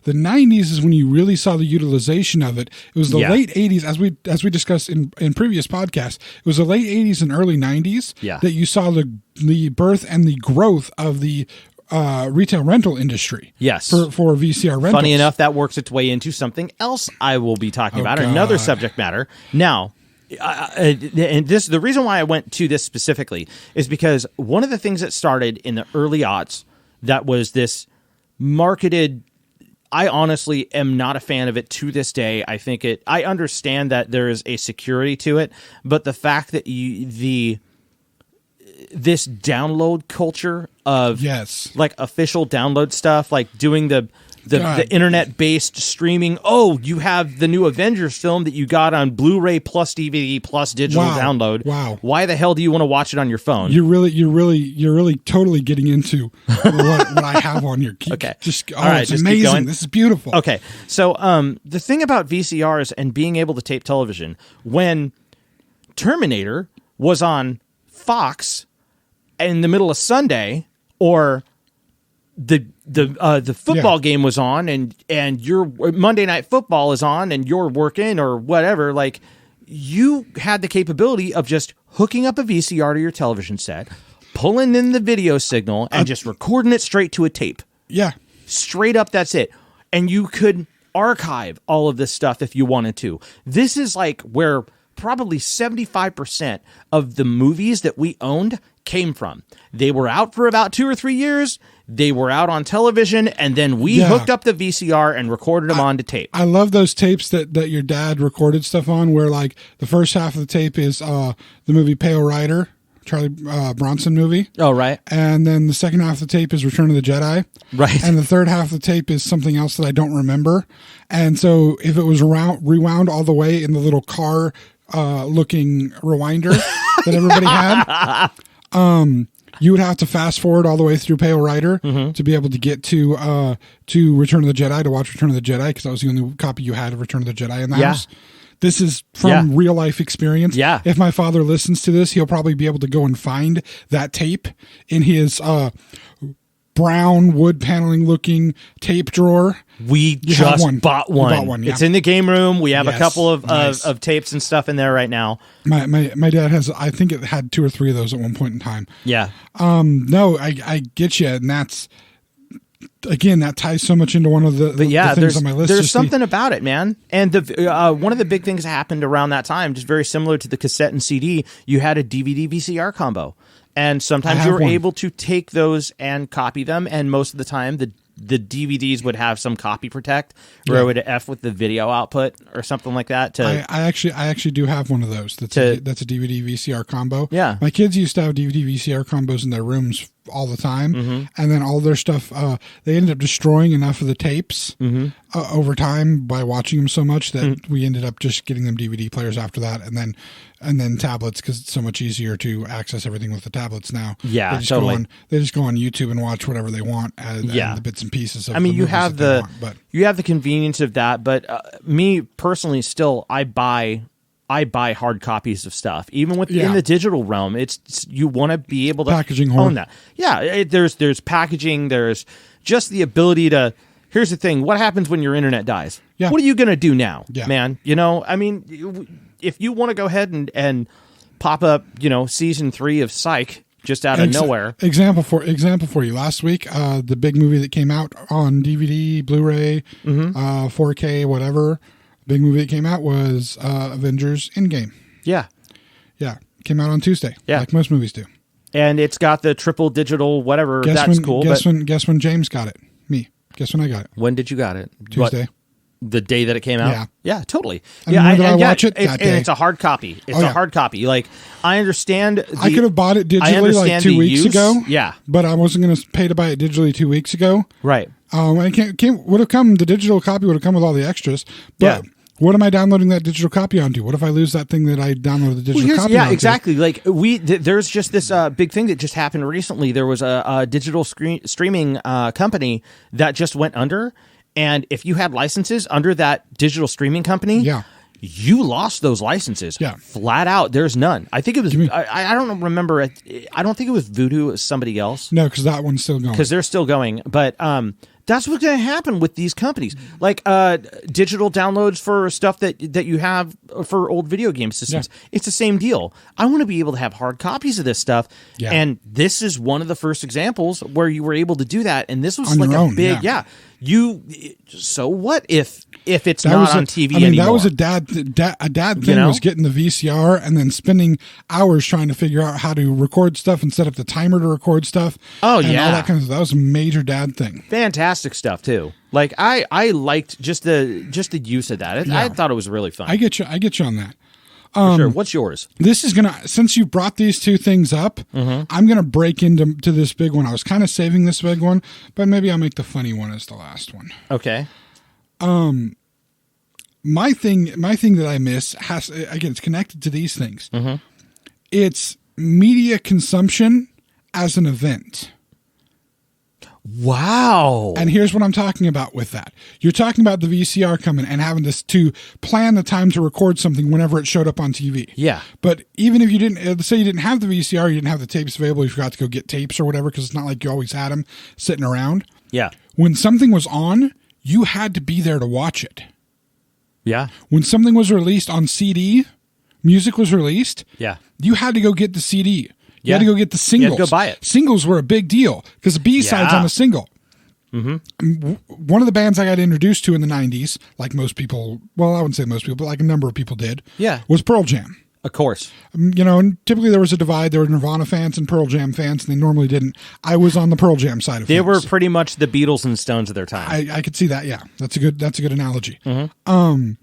the 90s is when you really saw the utilization of it. It was the late 80s, as we discussed in previous podcasts, it was the late 80s and early 90s that you saw the birth and the growth of the retail rental industry. Yes. For VCR rentals. Funny enough, that works its way into something else I will be talking about, another subject matter. Now, and the reason why I went to this specifically is because one of the things that started in the early aughts that was this marketed I honestly am not a fan of it to this day. I think I understand that there is a security to it, but the fact that this download culture of like official download stuff, like doing the internet-based streaming. Oh, you have the new Avengers film that you got on Blu-ray plus DVD plus digital download. Wow. Why the hell do you want to watch it on your phone? You're really totally getting into what I have on your key. Okay. It's just amazing. This is beautiful. Okay. So the thing about VCRs and being able to tape television, when Terminator was on Fox in the middle of Sunday, or the football game was on, and your Monday Night Football is on, and you're working or whatever, like, you had the capability of just hooking up a VCR to your television set, pulling in the video signal, and just recording it straight to a tape. Yeah. Straight up, that's it. And you could archive all of this stuff if you wanted to. This is like where probably 75% of the movies that we owned came from. They were out for about 2 or 3 years. They were out on television, and then we hooked up the VCR and recorded them onto tape. I love those tapes that your dad recorded stuff on, where like the first half of the tape is the movie Pale Rider, Charlie Bronson movie. Oh, right. And then the second half of the tape is Return of the Jedi. Right. And the third half of the tape is something else that I don't remember. And so if it was rewound all the way in the little car looking rewinder that everybody had, you would have to fast forward all the way through Pale Rider to be able to get to Return of the Jedi, to watch Return of the Jedi, because that was the only copy you had of Return of the Jedi in the house. This is from real life experience. Yeah. If my father listens to this, he'll probably be able to go and find that tape in his brown wood paneling looking tape drawer. We just bought one. You bought one, yeah. It's in the game room. We have a couple of tapes and stuff in there right now. My dad has, I think it had 2 or 3 of those at one point in time. Yeah. No, I get you. And that's, again, that ties so much into one of the things on my list. There's something about it, man. And one of the big things that happened around that time, just very similar to the cassette and CD, you had a DVD VCR combo. And sometimes you were able to take those and copy them, and most of the time the DVDs would have some copy protect, where it would F with the video output or something like that. I actually do have one of those. That's a DVD VCR combo. Yeah, my kids used to have DVD VCR combos in their rooms all the time, and then all their stuff. They ended up destroying enough of the tapes over time by watching them so much that we ended up just getting them DVD players after that, and then tablets, because it's so much easier to access everything with the tablets now. Yeah, they just go on YouTube and watch whatever they want, and the bits and pieces of. I mean, you have the convenience of that, but me personally, still, I buy hard copies of stuff, even in the digital realm. It's you want to be able to own that. Yeah, there's packaging. There's just the ability to. Here's the thing: what happens when your internet dies? Yeah. What are you gonna do now, man? You know, I mean, if you want to go ahead and pop up, season 3 of Psych just out of nowhere. Example for you. Last week, the big movie that came out on DVD, Blu-ray, 4K, whatever. Big movie that came out was Avengers Endgame. Yeah. Yeah. Came out on Tuesday. Yeah. Like most movies do. And it's got the triple digital whatever. Cool. Guess when James got it? Me. Guess when I got it? When did you got it? Tuesday. The day that it came out? Yeah. Yeah, totally. And when did I watch it? That day. And it's a hard copy. It's a hard copy. Like, I understand. I could have bought it digitally like 2 weeks ago. Yeah. But I wasn't going to pay to buy it digitally 2 weeks ago. Right. The digital copy would have come with all the extras. But what am I downloading that digital copy onto? What if I lose that thing that I downloaded the digital copy onto? Yeah, exactly. Like there's just this big thing that just happened recently. There was a digital streaming company that just went under. And if you had licenses under that digital streaming company, you lost those licenses. Yeah. Flat out, there's none. I think it was, I don't remember, I don't think it was Voodoo, it was somebody else. No, because that one's still going. Because they're still going. But that's what's going to happen with these companies. Like digital downloads for stuff that you have for old video game systems. Yeah. It's the same deal. I want to be able to have hard copies of this stuff. Yeah. And this is one of the first examples where you were able to do that. And this was on like your own, big, So what if it's not on TV anymore? That was a dad thing, was getting the VCR and then spending hours trying to figure out how to record stuff and set up the timer to record stuff. Oh, and all that kind of stuff. That was a major dad thing. Fantastic stuff too. Like I liked just the use of that. I thought it was really fun. I get you on that. For sure. What's yours? This is since you brought these two things up, I'm gonna break into this big one. I was kind of saving this big one, but maybe I'll make the funny one as the last one. Okay. My thing that I miss it's connected to these things. It's media consumption as an event. Wow. And here's what I'm talking about with that. You're talking about the VCR coming and having to plan the time to record something whenever it showed up on TV. Yeah. But even if you didn't, say you didn't have the VCR, you didn't have the tapes available, you forgot to go get tapes or whatever, because it's not like you always had them sitting around. Yeah. When something was on, you had to be there to watch it. Yeah. When something was released on CD, music was released. Yeah. You had to go get the CD. You had to go get the singles. You had to go buy it. Singles were a big deal because the B-side's on a single. One of the bands I got introduced to in the 90s, like most people, well, I wouldn't say most people, but like a number of people did, was Pearl Jam. Of course. And typically there was a divide. There were Nirvana fans and Pearl Jam fans, and they normally didn't. I was on the Pearl Jam side of things. They were pretty much the Beatles and Stones of their time. I could see that, yeah. That's a good analogy. I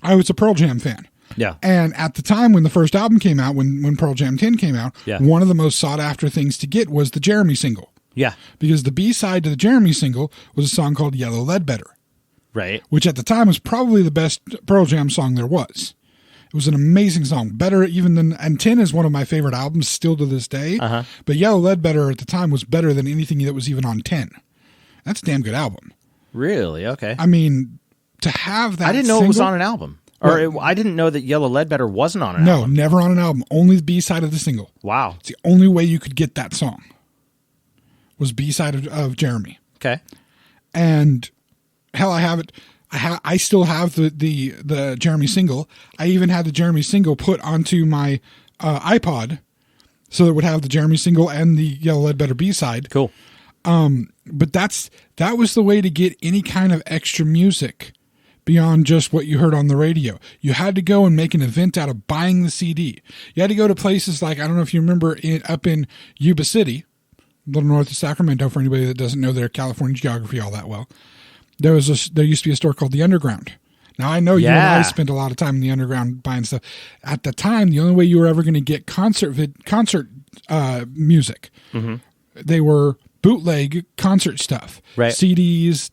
was a Pearl Jam fan. Yeah. And at the time when the first album came out, when Pearl Jam 10 came out, one of the most sought after things to get was the Jeremy single. Yeah. Because the B-side to the Jeremy single was a song called Yellow Ledbetter. Right. Which at the time was probably the best Pearl Jam song there was. It was an amazing song. Better even than, and 10 is one of my favorite albums still to this day. But Yellow Ledbetter at the time was better than anything that was even on 10. That's a damn good album. Really? Okay. I mean, to have that I didn't know it was on an album. I didn't know that Yellow Ledbetter wasn't on an album. No, never on an album. Only the B-side of the single. Wow. It's the only way you could get that song. Was B-side of Jeremy. Okay. And hell, I have it. I still have the Jeremy single. I even had the Jeremy single put onto my iPod, so it would have the Jeremy single and the Yellow Ledbetter B-side. Cool. But that was the way to get any kind of extra music beyond just what you heard on the radio. You had to go and make an event out of buying the CD. You had to go to places like, I don't know if you remember, up in Yuba City, a little north of Sacramento, for anybody that doesn't know their California geography all that well. There used to be a store called The Underground. Now, I know you and I spent a lot of time in the Underground buying stuff. At the time, the only way you were ever going to get concert music, they were bootleg concert stuff. Right. CDs,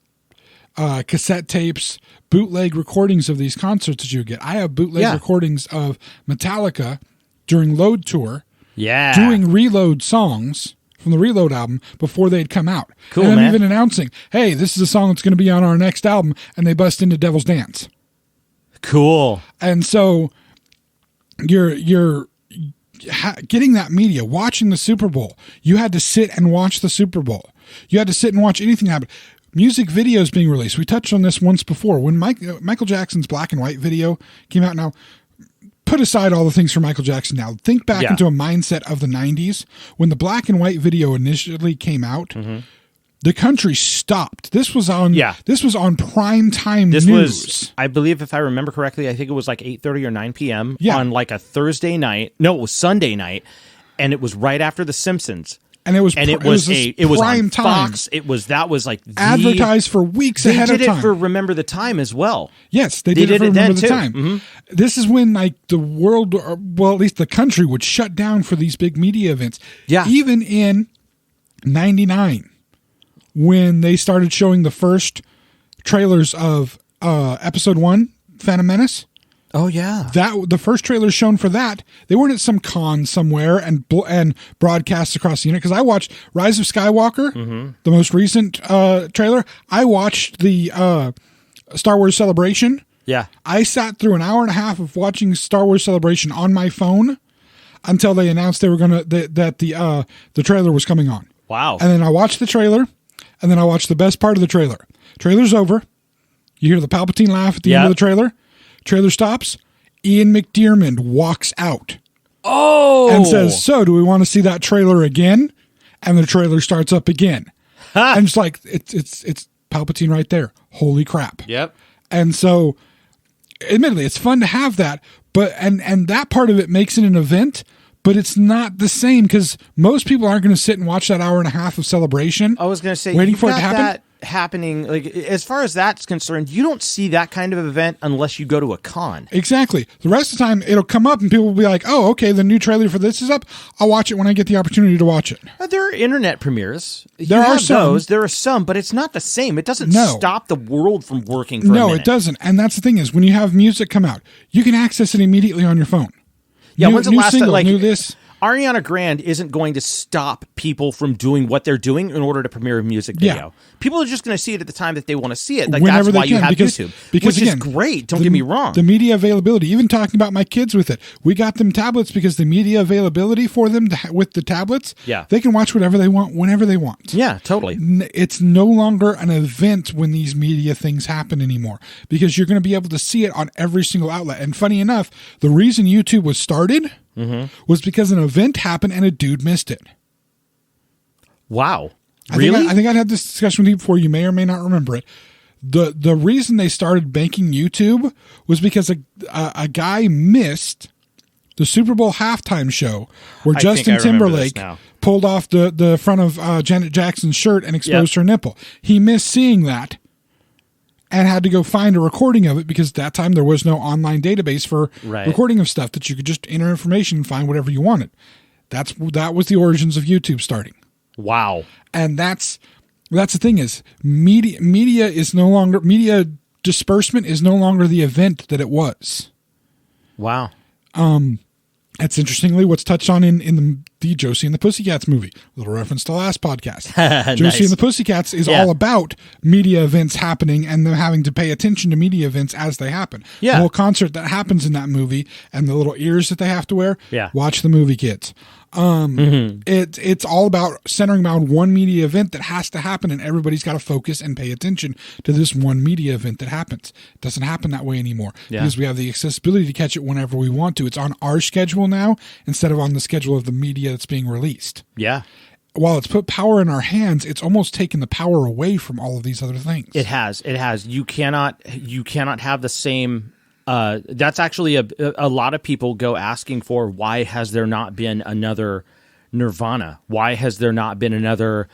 cassette tapes, bootleg recordings of these concerts that you get. I have bootleg recordings of Metallica during Load Tour, doing Reload songs from the Reload album before they'd come out. Cool, and man. even announcing, hey, this is a song that's going to be on our next album, and they bust into Devil's Dance. Cool. And so you're getting that media, watching the Super Bowl. You had to sit and watch the Super Bowl. You had to sit and watch anything happen. Music videos being released. We touched on this once before. When Michael Jackson's black and white video came out, now put aside all the things for Michael Jackson now. Think back into a mindset of the 90s. When the black and white video initially came out, the country stopped. This was on prime time news. Was, I believe, if I remember correctly, I think it was like 8:30 or 9 p.m. on like a Thursday night. No, it was Sunday night, and it was right after The Simpsons. And it was prime on Fox. That was like advertised for weeks ahead of time. They did it for Remember the Time as well. Yes, they did it for Remember the Time. This is when like the world, or, well, at least the country, would shut down for these big media events. Yeah, even in '99, when they started showing the first trailers of Episode 1, Phantom Menace. Oh yeah, the first trailers shown for that, they weren't at some con somewhere and broadcast across the internet. Because I watched Rise of Skywalker, the most recent trailer. I watched the Star Wars Celebration. Yeah, I sat through an hour and a half of watching Star Wars Celebration on my phone until they announced they were that the trailer was coming on. Wow! And then I watched the trailer, and then I watched the best part of the trailer. Trailer's over. You hear the Palpatine laugh at the end of the trailer. Trailer stops. Ian McDiarmid walks out. Oh! And says, so do we want to see that trailer again? And the trailer starts up again. And it's like, it's Palpatine right there. Holy crap. Yep. And so, admittedly, it's fun to have that, but and that part of it makes it an event, but it's not the same because most people aren't going to sit and watch that hour and a half of celebration. I was going to say, waiting for it to happen. Happening, like, as far as that's concerned, you don't see that kind of event unless you go to a con. Exactly. The rest of the time, it'll come up and people will be like, oh, okay, the new trailer for this is up. I'll watch it when I get the opportunity to watch it. There are internet premieres. There are some, but it's not the same. It doesn't stop the world from working for a minute. No, it doesn't. And that's the thing is, when you have music come out, you can access it immediately on your phone. Yeah, when's the last time, like, new this? Ariana Grande isn't going to stop people from doing what they're doing in order to premiere a music video. Yeah. People are just going to see it at the time that they want to see it. Like, whenever that's why you have YouTube. Which is great. Don't get me wrong. The media availability, even talking about my kids with it, we got them tablets because the media availability for them with the tablets, they can watch whatever they want, whenever they want. Yeah, totally. It's no longer an event when these media things happen anymore because you're going to be able to see it on every single outlet. And funny enough, the reason YouTube was started was because an event happened and a dude missed it. Wow. Really? I think I had this discussion with you before. You may or may not remember it. The reason they started banking YouTube was because a guy missed the Super Bowl halftime show where Justin Timberlake pulled off the front of Janet Jackson's shirt and exposed her nipple. He missed seeing that and had to go find a recording of it because at that time there was no online database for recording of stuff that you could just enter information and find whatever you wanted. That was the origins of YouTube starting. Wow. And that's the thing is media disbursement is no longer the event that it was. Wow. That's interestingly what's touched on in the Josie and the Pussycats movie. Little reference to last podcast. Josie and the Pussycats is all about media events happening and them having to pay attention to media events as they happen. Yeah. The whole concert that happens in that movie and the little ears that they have to wear. Yeah. Watch the movie, kids. It's all about centering around one media event that has to happen, and everybody's got to focus and pay attention to this one media event that happens. It doesn't happen that way anymore because we have the accessibility to catch it whenever we want to. It's on our schedule now instead of on the schedule of the media that's being released. Yeah. While it's put power in our hands, it's almost taken the power away from all of these other things. It has. You cannot have the same. That's actually a lot of people go asking for, why has there not been another Nirvana? Why has there not been another,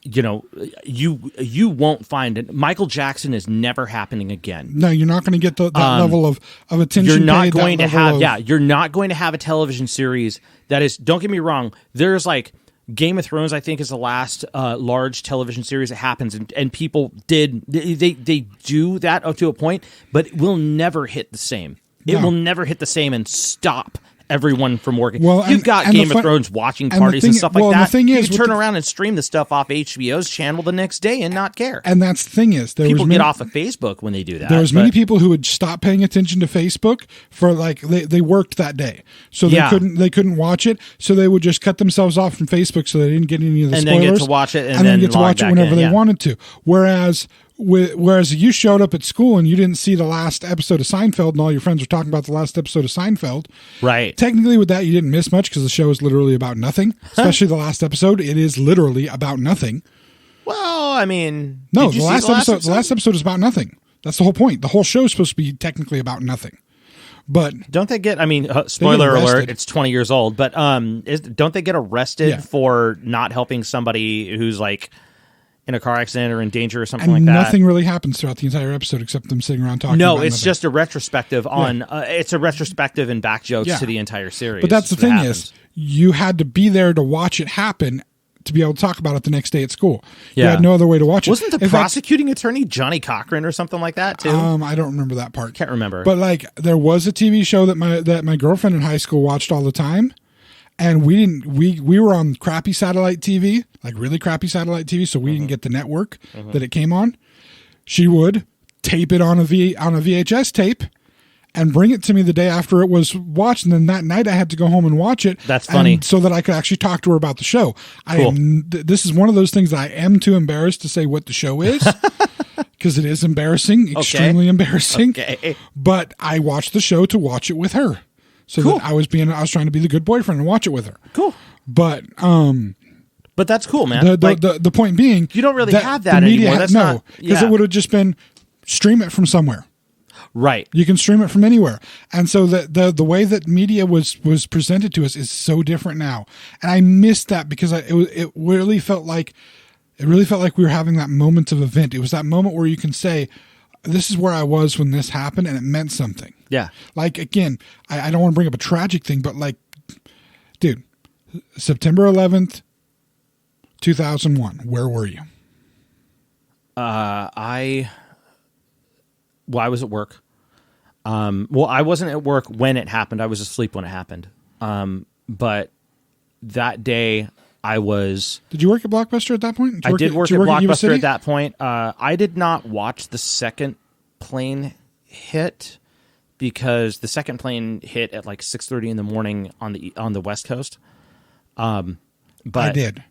you won't find it. Michael Jackson is never happening again. No, you're not going to get that level of attention. You're not going to have, you're not going to have a television series that is, don't get me wrong, there's like, Game of Thrones, I think, is the last large television series that happens, and people they do that up to a point, but it will never hit the same. It will never hit the same and stop everyone from working. Well, you've got Game of Thrones watching parties and stuff like that. The thing is, you turn around and stream the stuff off HBO's channel the next day and not care. And that's the thing is, people get off of Facebook when they do that. There was many people who would stop paying attention to Facebook for like they worked that day, so they couldn't watch it, so they would just cut themselves off from Facebook so they didn't get any of the spoilers, and then get to watch it, and then get to watch it whenever they wanted to. Whereas you showed up at school and you didn't see the last episode of Seinfeld and all your friends were talking about the last episode of Seinfeld. Right. Technically with that, you didn't miss much because the show is literally about nothing, especially the last episode. It is literally about nothing. Well, I mean, no, the last episode is about nothing. That's the whole point. The whole show is supposed to be technically about nothing. But don't they get, I mean, spoiler alert, it's 20 years old, but don't they get arrested for not helping somebody who's like in a car accident or in danger or something like that? Nothing really happens throughout the entire episode except them sitting around talking. No, it's just a retrospective on. It's a retrospective and back jokes to the entire series. But that's the thing is, you had to be there to watch it happen to be able to talk about it the next day at school. You had no other way to watch it. Wasn't the prosecuting attorney Johnny Cochran or something like that too? I don't remember that part. Can't remember. But like, there was a TV show that my girlfriend in high school watched all the time. And we were on crappy satellite TV, like really crappy satellite TV, so we didn't get the network that it came on. She would tape it on a VHS tape and bring it to me the day after it was watched, and then that night I had to go home and watch it. That's funny. So that I could actually talk to her about the show. Cool. This is one of those things that I am too embarrassed to say what the show is. Because it is embarrassing, extremely embarrassing. Okay. But I watched the show to watch it with her. So that I was trying to be the good boyfriend and watch it with her. Cool. But But that's cool, man. The point being, you don't really have that anymore. That's no, because it would have just been stream it from somewhere. Right. You can stream it from anywhere. And so the way that media was presented to us is so different now. And I missed that because it really felt like we were having that moment of event. It was that moment where you can say, this is where I was when this happened, and it meant something. Yeah. Like, again, I don't want to bring up a tragic thing, but like, dude, September 11th, 2001, where were you? I was at work. I wasn't at work when it happened. I was asleep when it happened. But that day I was... Did you work at Blockbuster at that point? I did work at Blockbuster at that point. I did not watch the second plane hit because the second plane hit at like 6:30 in the morning on the West Coast. But I did.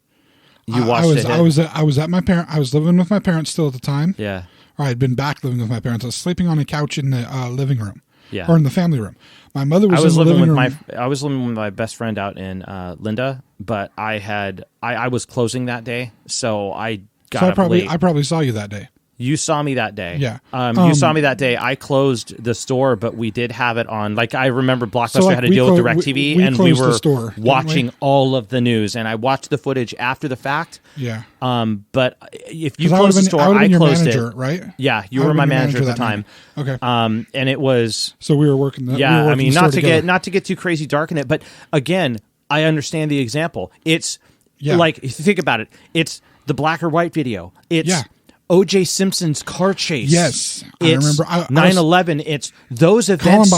You watched it. I was at my parent. I was living with my parents still at the time. Yeah. Or I had been back living with my parents. I was sleeping on a couch in the living room. Yeah. Or in the family room. My mother was in the living room. I was living with my best friend out in Linda, but I was closing that day, so I got up late. I probably saw you that day. You saw me that day. Yeah. You saw me that day. I closed the store, but we did have it on. Like, I remember Blockbuster had a deal with DirecTV, and we were watching all of the news, and I watched the footage after the fact. Yeah. But if you closed the store, I closed manager, it. Right? Yeah, you were my manager at the time. Okay. And it was... So we were working the Yeah, we were working not to get too crazy dark in it, but again, I understand the example. It's like, if you think about it, it's the black or white video. It's... O.J. Simpson's car chase. Yes, I remember. 9/11. It's those events.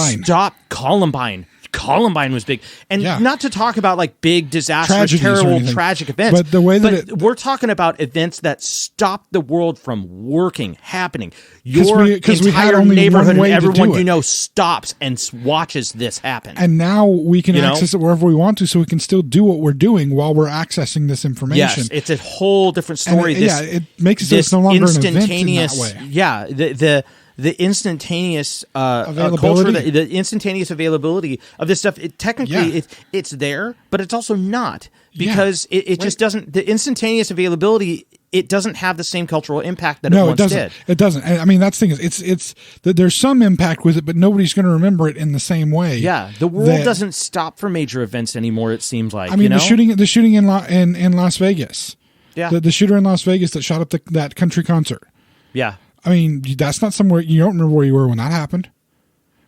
Columbine. Columbine was big, and not to talk about like big disastrous, terrible, tragic events. But the way that we're talking about events that stopped the world from happening. Your entire neighborhood and everyone you know stops and watches this happen. And now we can access it wherever we want to, so we can still do what we're doing while we're accessing this information. Yes, it's a whole different story. It makes it so it's no longer an event in that way. Yeah, the instantaneous availability, culture, the instantaneous availability of this stuff. It's there, but it's also not because it just doesn't. The instantaneous availability, it doesn't have the same cultural impact that it once did. It doesn't. I mean, that's the thing is, it's there's some impact with it, but nobody's going to remember it in the same way. Yeah, the world doesn't stop for major events anymore. It seems like. I mean, the shooting in Las Vegas. Yeah, the shooter in Las Vegas that shot up that country concert. Yeah. I mean, that's not somewhere you don't remember where you were when that happened.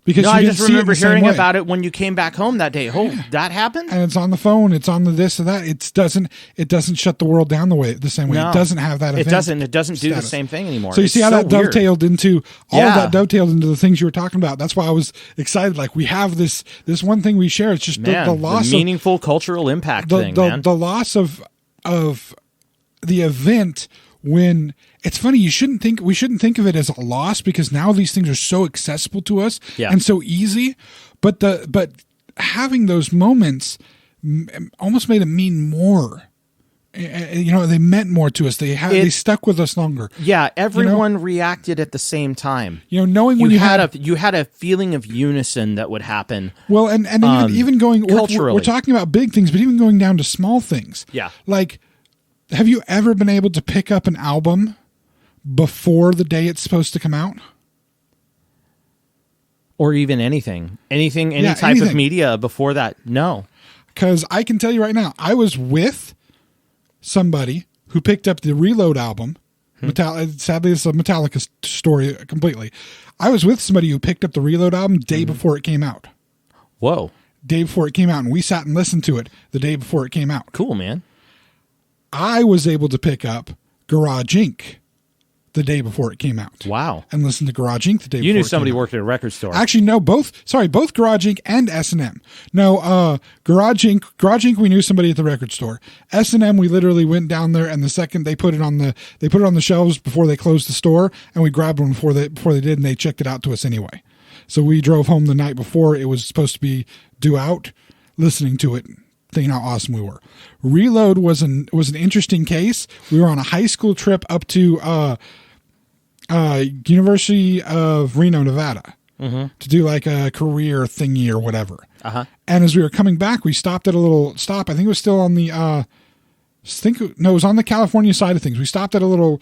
Because I just remember hearing about it when you came back home that day. Oh, that happened? And it's on the phone. It's on the this or that. It doesn't shut the world down the same way. No, it doesn't have that event. It doesn't do the same thing anymore. So you see how that dovetailed into all of that dovetailed into the things you were talking about. That's why I was excited. Like, we have this one thing we share. It's just the loss of meaningful cultural impact thing, man. The loss of the event. When it's funny, we shouldn't think of it as a loss because now these things are so accessible to us and so easy. But having those moments almost made it mean more. They meant more to us. They stuck with us longer. Yeah, everyone reacted at the same time. Knowing when you had a feeling of unison that would happen. Well, and even going culturally, we're talking about big things, but even going down to small things. Yeah, like. Have you ever been able to pick up an album before the day it's supposed to come out? Or even anything, any type of media before that? No. Because I can tell you right now, I was with somebody who picked up the Reload album. Sadly, it's a Metallica story completely. I was with somebody who picked up the Reload album day before it came out. Whoa. Day before it came out, and we sat and listened to it the day before it came out. Cool, man. I was able to pick up Garage Inc. the day before it came out. Wow. And listen to Garage Inc. the day before it came out. You knew somebody worked at a record store. Actually, no, both Garage Inc. and S&M. No, Garage Inc. we knew somebody at the record store. S&M, we literally went down there, and the second they put it on the shelves before they closed the store, and we grabbed one before they did, and they checked it out to us anyway. So we drove home the night before it was supposed to be due out, listening to it, thinking how awesome we were. Reload was an interesting case. We were on a high school trip up to University of Reno, Nevada, to do like a career thingy or whatever. And as we were coming back, we stopped at a little stop. I think it was still on the it was on the California side of things. We stopped at a little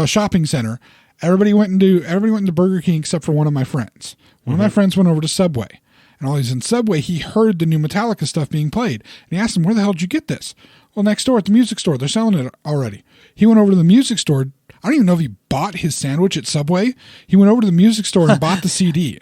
shopping center. Everybody went into Burger King except for one of my friends. One of my friends went over to Subway. And while he's in Subway, he heard the new Metallica stuff being played. And he asked him, where the hell did you get this? Well, next door at the music store. They're selling it already. He went over to the music store. I don't even know if he bought his sandwich at Subway. He went over to the music store and bought the CD.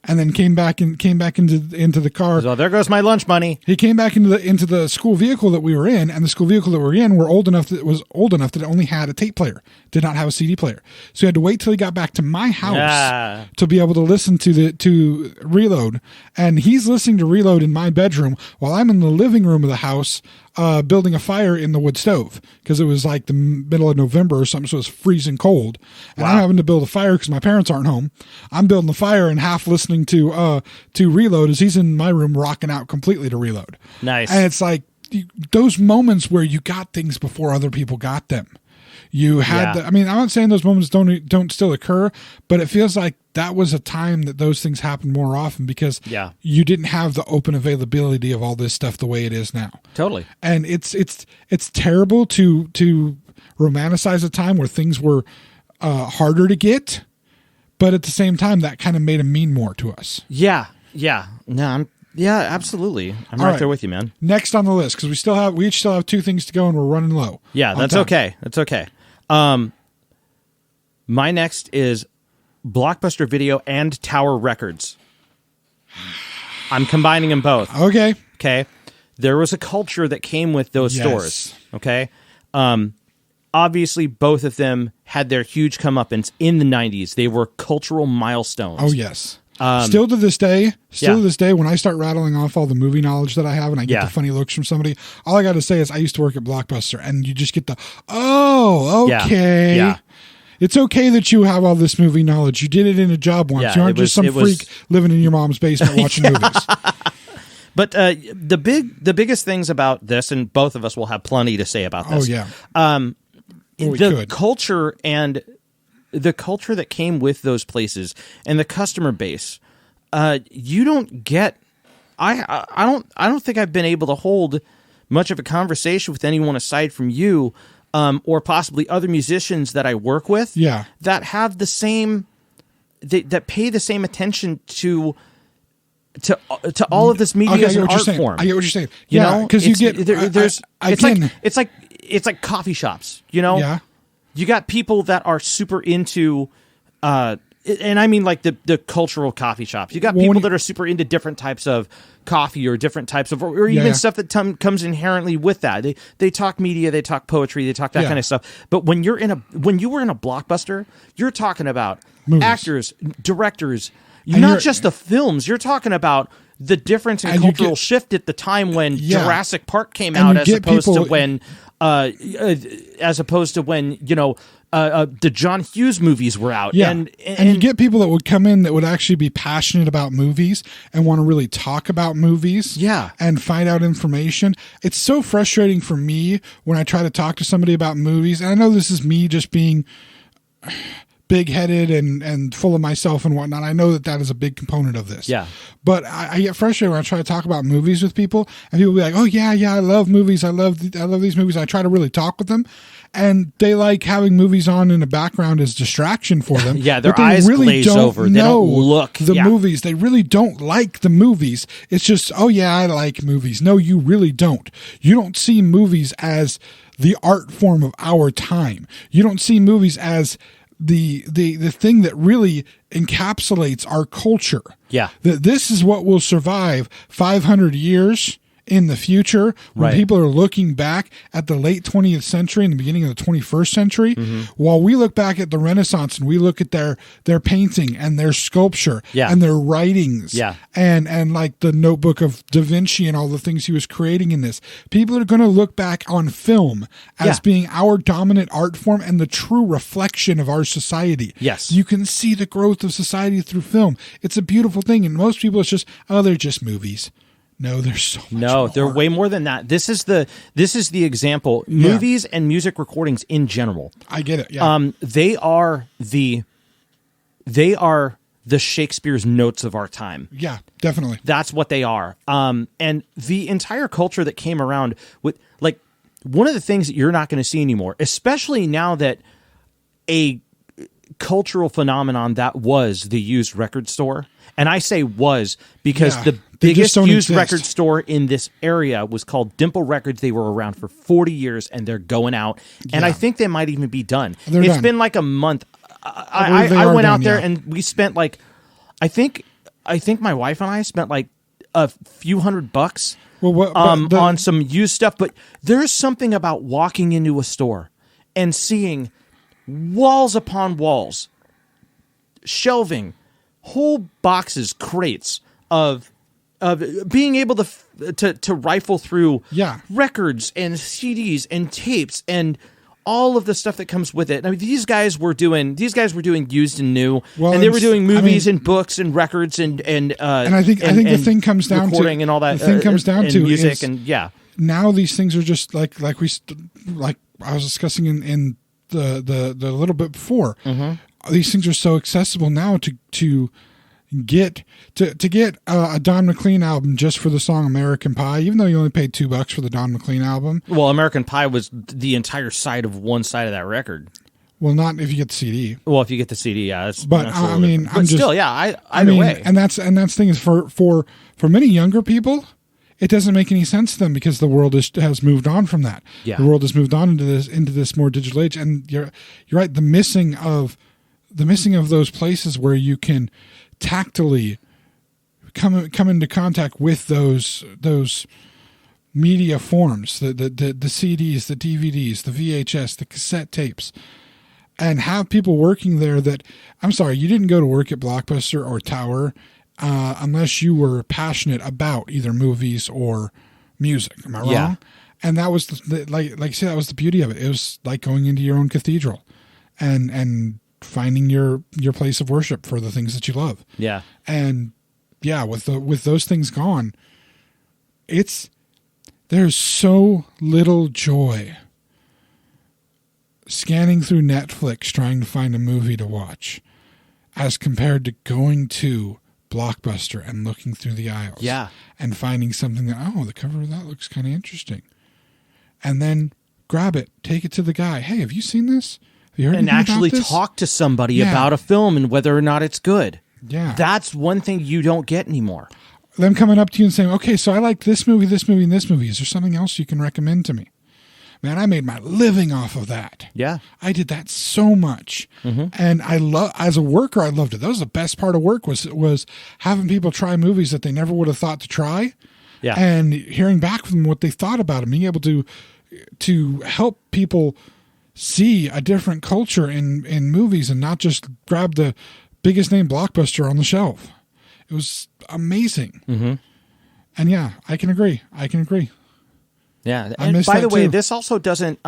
And then came back into the car. So there goes my lunch money. He came back into the school vehicle that we were in, and the school vehicle that we were in was old enough that it only had a tape player, did not have a CD player. So he had to wait till he got back to my house to be able to listen to Reload. And he's listening to Reload in my bedroom while I'm in the living room of the house building a fire in the wood stove, because it was like the middle of November or something, so it was freezing cold. And I'm having to build a fire because my parents aren't home. I'm building the fire and half listening to Reload as he's in my room rocking out completely to Reload. Nice. And it's like those moments where you got things before other people got them. You had I'm not saying those moments don't still occur, but it feels like that was a time that those things happened more often because you didn't have the open availability of all this stuff the way it is now. Totally. And it's terrible to romanticize a time where things were harder to get, but at the same time that kind of made them mean more to us. Yeah. No, absolutely. I'm right there with you, man. Next on the list, because we each still have two things to go and we're running low. Yeah, that's okay. That's okay. My next is Blockbuster Video and Tower Records. I'm combining them both. Okay. There was a culture that came with those stores. Okay. Obviously, both of them had their huge comeuppance in the 90s. They were cultural milestones. Oh, yes. Still to this day, when I start rattling off all the movie knowledge that I have and I get the funny looks from somebody, all I got to say is I used to work at Blockbuster, and you just get the, okay. Yeah. It's okay that you have all this movie knowledge. You did it in a job once. You aren't just some freak living in your mom's basement watching movies. But the biggest things about this, and both of us will have plenty to say about this. Culture and the culture that came with those places and the customer base, you don't get. I don't think I've been able to hold much of a conversation with anyone aside from you, or possibly other musicians that I work with. That have the same, that pay the same attention to all of this media as an art form. I get what you're saying. You know, because you get it's like coffee shops. You know, you got people that are super into, and I mean like the cultural coffee shops. You got people that are super into different types of coffee or different types of, or even stuff that comes inherently with that. They talk media, they talk poetry, they talk that kind of stuff. But when you were in a Blockbuster, you're talking about movies, actors, directors. Not just the films. You're talking about the difference in cultural shift at the time when Jurassic Park came out, as opposed to when the John Hughes movies were out. And you get people that would come in that would actually be passionate about movies and want to really talk about movies. And find out information. It's so frustrating for me when I try to talk to somebody about movies. And I know this is me just being big-headed and full of myself and whatnot. I know that is a big component of this. But I get frustrated when I try to talk about movies with people, and people be like, "Oh yeah, I love movies. I love these movies." I try to really talk with them, and they like having movies on in the background as distraction for them. Their eyes really glaze over. They don't look the movies. They really don't like the movies. It's just, oh yeah, I like movies. No, you really don't. You don't see movies as the art form of our time. You don't see movies as the thing that really encapsulates our culture. That this is what will survive 500 years in the future when people are looking back at the late 20th century and the beginning of the 21st century, while we look back at the Renaissance and we look at their painting and their sculpture and their writings and like the Notebook of Da Vinci and all the things he was creating in this. People are going to look back on film as being our dominant art form and the true reflection of our society. You can see the growth of society through film. It's a beautiful thing, and most people it's just, oh, they're just movies. No, there's so much more. They're way more than that. This is the example. Movies and music recordings in general. I get it. They are the Shakespeare's notes of our time. Yeah, definitely. That's what they are. And the entire culture that came around with, like, one of the things that you're not going to see anymore, especially now that a cultural phenomenon that was the used record store, and I say was because the biggest used record store in this area was called Dimple Records. They were around for 40 years, and they're going out, and I think they might even be done. It's been like a month. I went out there and we spent like, I think my wife and I spent like a few $100 on some used stuff. But there's something about walking into a store and seeing walls upon walls, shelving, whole boxes, crates of being able to rifle through records and CDs and tapes and all of the stuff that comes with it. I mean, these guys were doing used and new, and they were doing movies and books and records and I think the thing comes down to recording and all that. The thing comes down to music and now these things are just like I was discussing in the little bit before. Mm-hmm. These things are so accessible now to get a Don McLean album just for the song American Pie, even though you only paid $2 for the Don McLean album. Well, American Pie was the entire side of one side of that record. Well, not if you get the CD. Well, if you get the CD, yeah. That's, but I mean, but still, either way. And that's the thing is for many younger people, it doesn't make any sense to them because the world has moved on from that. Yeah. The world has moved on into this more digital age, and you're right. The missing of those places where you can tactily come into contact with those media forms, the CDs, the DVDs, the VHS, the cassette tapes, and have people working there that, I'm sorry, you didn't go to work at Blockbuster or Tower unless you were passionate about either movies or music. Am I wrong? Yeah. And that was like you said, that was the beauty of it. It was like going into your own cathedral and finding your place of worship for the things that you love. Yeah. And with those things gone, there's so little joy scanning through Netflix trying to find a movie to watch as compared to going to Blockbuster and looking through the aisles. Yeah. And finding something that, the cover of that looks kind of interesting. And then grab it, take it to the guy. Hey, have you seen this? And actually talk to somebody about a film and whether or not it's good. Yeah. That's one thing you don't get anymore. Them coming up to you and saying, okay, so I like this movie, and this movie. Is there something else you can recommend to me? Man, I made my living off of that. Yeah. I did that so much. Mm-hmm. And as a worker, I loved it. That was the best part of work was having people try movies that they never would have thought to try. Yeah. And hearing back from them what they thought about them, being able to help people see a different culture in movies and not just grab the biggest name blockbuster on the shelf. It was amazing. Mm-hmm. And yeah, I can agree. Yeah. And by the way, this also doesn't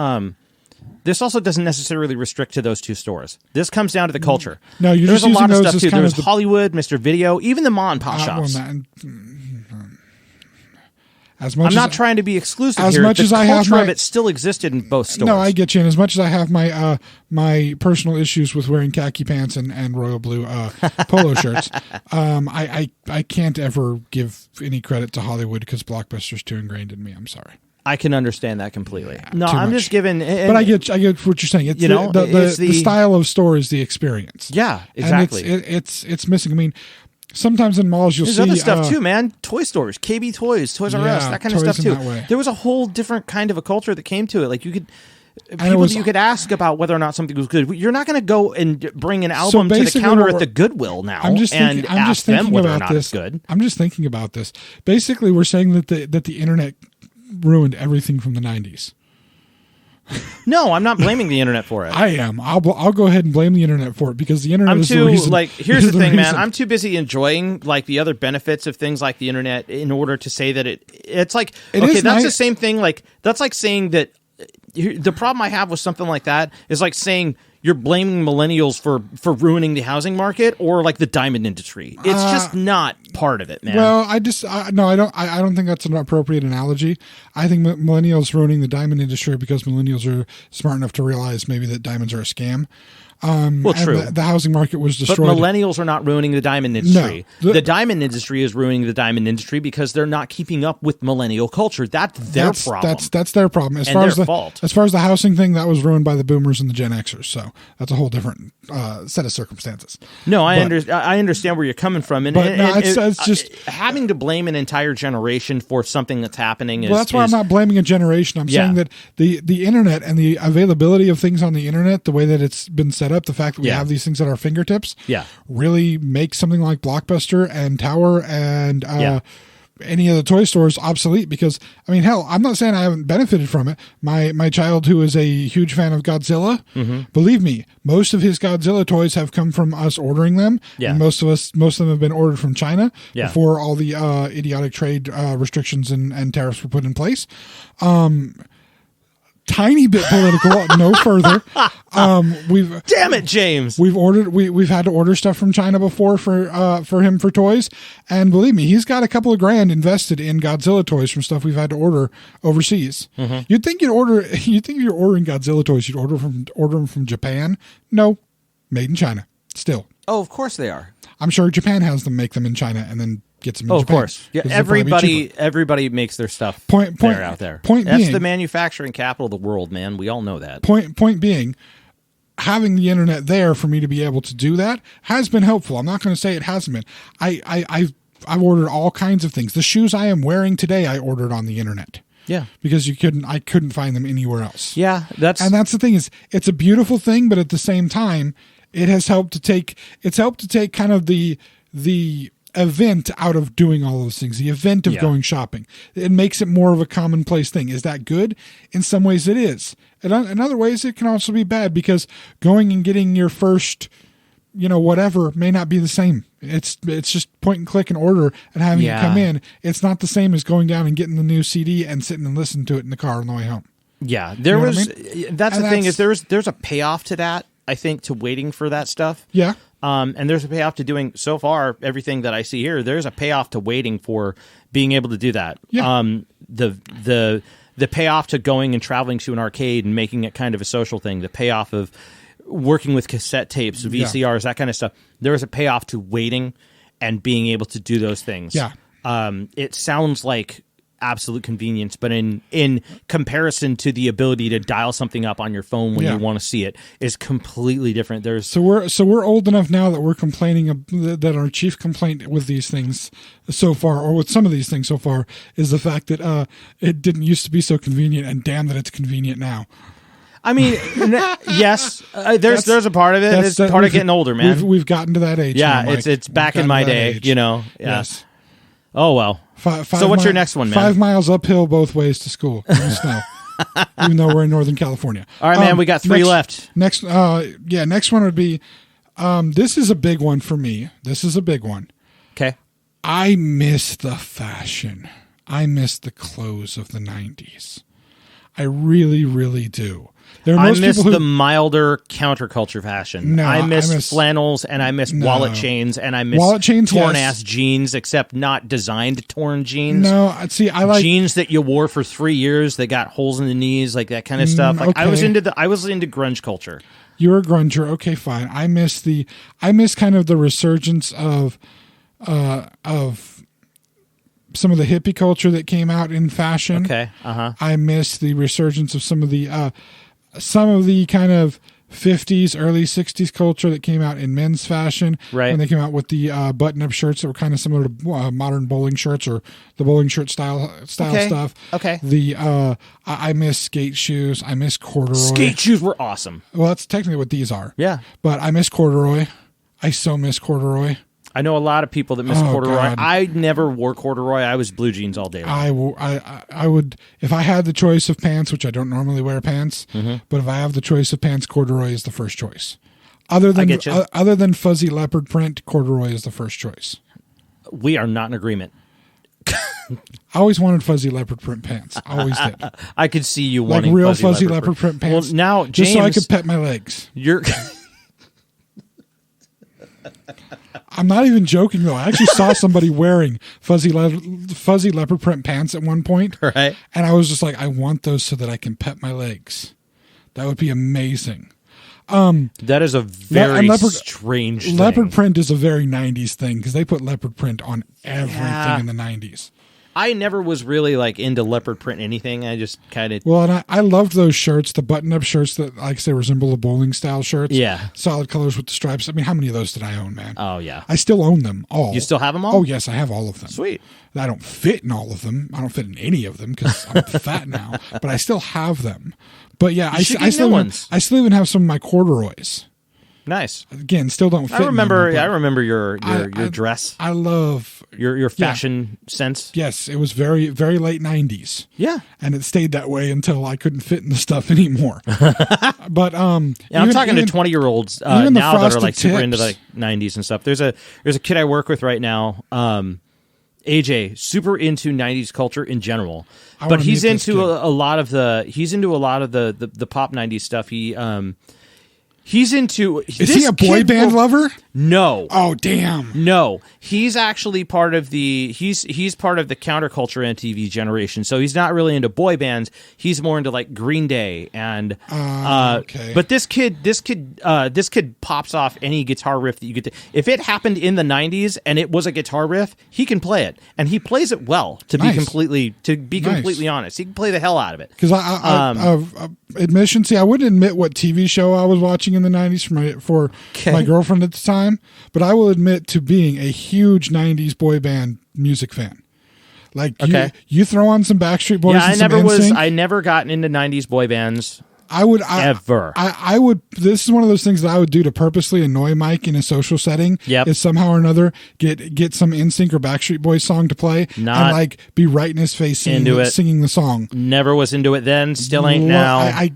necessarily restrict to those two stores. This comes down to the culture. No, you're just using a lot of those stuff too. There's as Hollywood, Mr. Video, even the mom and pop shops. I'm not trying to be exclusive here. The culture of it still existed in both stores. No, I get you. And as much as I have my personal issues with wearing khaki pants and royal blue polo shirts, I can't ever give any credit to Hollywood because Blockbuster's too ingrained in me. I'm sorry. I can understand that completely. Yeah, no, I'm just giving. But I get what you're saying. It's the style of store is the experience. Yeah, exactly. And it's missing. I mean, sometimes in malls you'll see other stuff too, man. Toy stores, KB Toys, Toys R Us, that kind of stuff too. There was a whole different kind of a culture that came to it. Like you could ask about whether or not something was good. You're not going to go and bring an album to the counter at the Goodwill now and ask them whether or not it's good. I'm just thinking about this. Basically, we're saying that the internet ruined everything from the 90s. No, I'm not blaming the internet for it. I am. I'll go ahead and blame the internet for it because the internet is the reason. Here's the thing, man. I'm too busy enjoying the other benefits of things like the internet in order to say that it's like that's the same thing. That's like saying that the problem I have with something like that is like saying you're blaming millennials for ruining the housing market or like the diamond industry. It's just not part of it, man. Well, I don't think that's an appropriate analogy. I think millennials ruining the diamond industry because millennials are smart enough to realize maybe that diamonds are a scam. Well, true. And the housing market was destroyed. But millennials are not ruining the diamond industry. No, the diamond industry is ruining the diamond industry because they're not keeping up with millennial culture. That's their problem. That's their problem. As far as the housing thing, that was ruined by the boomers and the Gen Xers. So that's a whole different set of circumstances. No, I understand where you're coming from, it's just having to blame an entire generation for something that's happening. That's why I'm not blaming a generation. I'm saying that the internet and the availability of things on the internet, the way that it's been set up, the fact that we have these things at our fingertips, really makes something like Blockbuster and Tower and any of the toy stores obsolete. Because I mean, hell, I'm not saying I haven't benefited from it. My child, who is a huge fan of Godzilla, believe me, most of his Godzilla toys have come from us ordering them. And most of them have been ordered from China before all the idiotic trade restrictions and tariffs were put in place. Tiny bit political, no further. Damn it, James. We've had to order stuff from China before for him for toys, and believe me, he's got a couple of grand invested in Godzilla toys from stuff we've had to order overseas. You'd think if you're ordering Godzilla toys, you'd order them from Japan. No, made in China. Still. Oh, of course they are. I'm sure Japan has them make them in China and then gets them in Japan. Of course. Yeah, everybody makes their stuff out there. That's the manufacturing capital of the world, man. We all know that. Point being, having the internet there for me to be able to do that has been helpful. I'm not going to say it hasn't been. I've ordered all kinds of things. The shoes I am wearing today, I ordered on the internet. Yeah. Because I couldn't find them anywhere else. Yeah, that's the thing is, it's a beautiful thing, but at the same time, it has helped to take kind of the event out of doing all those things, the event of going shopping. It makes it more of a commonplace thing. Is that good? In some ways it is. And in other ways it can also be bad, because going and getting your first, whatever may not be the same. It's just point and click and order and having it come in. It's not the same as going down and getting the new CD and sitting and listening to it in the car on the way home. Yeah, that's the thing is there's a payoff to that, I think, to waiting for that stuff. Yeah. And there's a payoff to doing, so far, everything that I see here, there's a payoff to waiting for being able to do that. Yeah. The payoff to going and traveling to an arcade and making it kind of a social thing, the payoff of working with cassette tapes, VCRs, that kind of stuff. There is a payoff to waiting and being able to do those things. Yeah. It sounds like absolute convenience, but in comparison to the ability to dial something up on your phone when you want to see it, is completely different. So we're old enough now that we're complaining that our chief complaint with these things so far, or with some of these things so far, is the fact that it didn't used to be so convenient, and damn that it's convenient now. I mean, yes, there's a part of it. It's part of getting older, man. We've gotten to that age. Yeah, now, it's back in my day, age. Yeah. Yes. Oh well. So what's your next one, man? 5 miles uphill both ways to school in the snow, even though we're in Northern California. All right, man, we got 3 left. Next one would be, this is a big one for me. This is a big one. Okay. I miss the fashion. I miss the clothes of the 90s. I really, really do. I miss the milder counterculture fashion. No, I miss flannels, and I miss wallet chains, and I miss torn-ass jeans, except not designed torn jeans. No, see, I like jeans that you wore for 3 years that got holes in the knees, like that kind of stuff. Like I was into grunge culture. You're a grunger, okay, fine. I miss kind of the resurgence of some of the hippie culture that came out in fashion. Okay, I miss the resurgence of some of the kind of 50s, early 60s culture that came out in men's fashion. Right. When they came out with the button-up shirts that were kind of similar to modern bowling shirts, or the bowling shirt style stuff. Okay. I miss skate shoes. I miss corduroy. Skate shoes were awesome. Well, that's technically what these are. Yeah. But I miss corduroy. I so miss corduroy. I know a lot of people that miss corduroy. God. I never wore corduroy. I was blue jeans all day long. I would, if I had the choice of pants, which I don't normally wear pants, but if I have the choice of pants, corduroy is the first choice. Other than fuzzy leopard print, corduroy is the first choice. We are not in agreement. I always wanted fuzzy leopard print pants. Always did. I could see you wanting real fuzzy leopard print pants. Well, now, James, just so I could pet my legs. I'm not even joking, though. I actually saw somebody wearing fuzzy leopard print pants at one point. Right. And I was just like, I want those so that I can pet my legs. That would be amazing. That is a very strange thing. Leopard print is a very 90s thing because they put leopard print on everything in the 90s. I never was really like into leopard print anything. I just kind of... Well, and I loved those shirts, the button-up shirts that, like I say, resemble the bowling-style shirts. Yeah. Solid colors with the stripes. I mean, how many of those did I own, man? Oh, yeah. I still own them all. You still have them all? Oh, yes, I have all of them. Sweet. I don't fit in all of them. I don't fit in any of them because I'm fat now. But I still have them. But yeah, I still even have some of my corduroys. Nice. Again, still don't fit. I remember your dress. I love your fashion sense. Yes, it was very, very late 90s. Yeah. And it stayed that way until I couldn't fit in the stuff anymore. But I'm talking to 20-year-olds now that are like super into the 90s and stuff. There's a kid I work with right now, AJ, super into 90s culture in general. But he's into a lot of the pop 90s stuff. He's into... Is he a boy band lover? No. Oh, damn. No. He's actually part of the... He's part of the counterculture MTV generation. So he's not really into boy bands. He's more into like Green Day and... okay. But this kid pops off any guitar riff that you get to... If it happened in the 90s and it was a guitar riff, he can play it. And he plays it well, to be completely honest. He can play the hell out of it. Because admission, I wouldn't admit what TV show I was watching in the 90s for my girlfriend at the time, but I will admit to being a huge 90s boy band music fan. Like you throw on some Backstreet Boys. Yeah, I never gotten into 90s boy bands. I would. This is one of those things that I would do to purposely annoy Mike in a social setting. Yep. Is somehow or another get some NSYNC or Backstreet Boys song to play and like be right in his face singing the song. Never was into it then. Still ain't now. I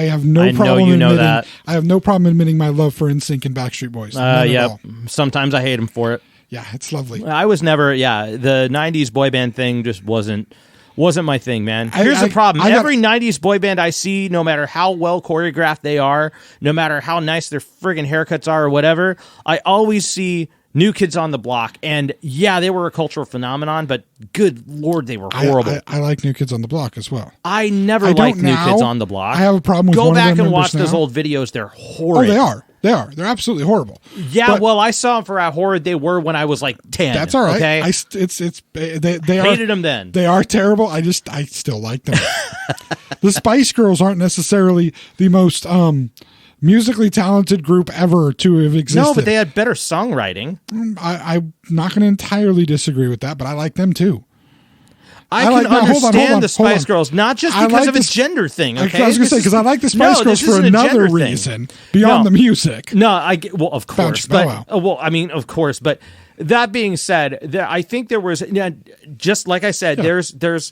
have no problem. I have no problem admitting my love for NSYNC and Backstreet Boys. Yep. Sometimes I hate them for it. Yeah, it's lovely. I was never. Yeah, the 90s boy band thing just wasn't my thing, man. Here's the problem. Every 90s boy band I see, no matter how well choreographed they are, no matter how nice their friggin' haircuts are or whatever, I always see New Kids on the Block. And yeah, they were a cultural phenomenon, but good Lord, they were horrible. I like New Kids on the Block as well. I never liked New Kids on the Block. I have a problem with Go back and watch those old videos. They're horrid. Oh, they are. They're absolutely horrible. Yeah, well, I saw them for how horrid they were when I was like 10. That's all right. Okay? They hated them then. They are terrible. I still like them. The Spice Girls aren't necessarily the most musically talented group ever to have existed. No, but they had better songwriting. I'm not going to entirely disagree with that, but I like them too. I can understand the Spice Girls, not just because of a gender thing. Okay? I was going to say, because I like the Spice Girls for another reason beyond the music. No, of course. Of course. But that being said, I think there was, just like I said, there's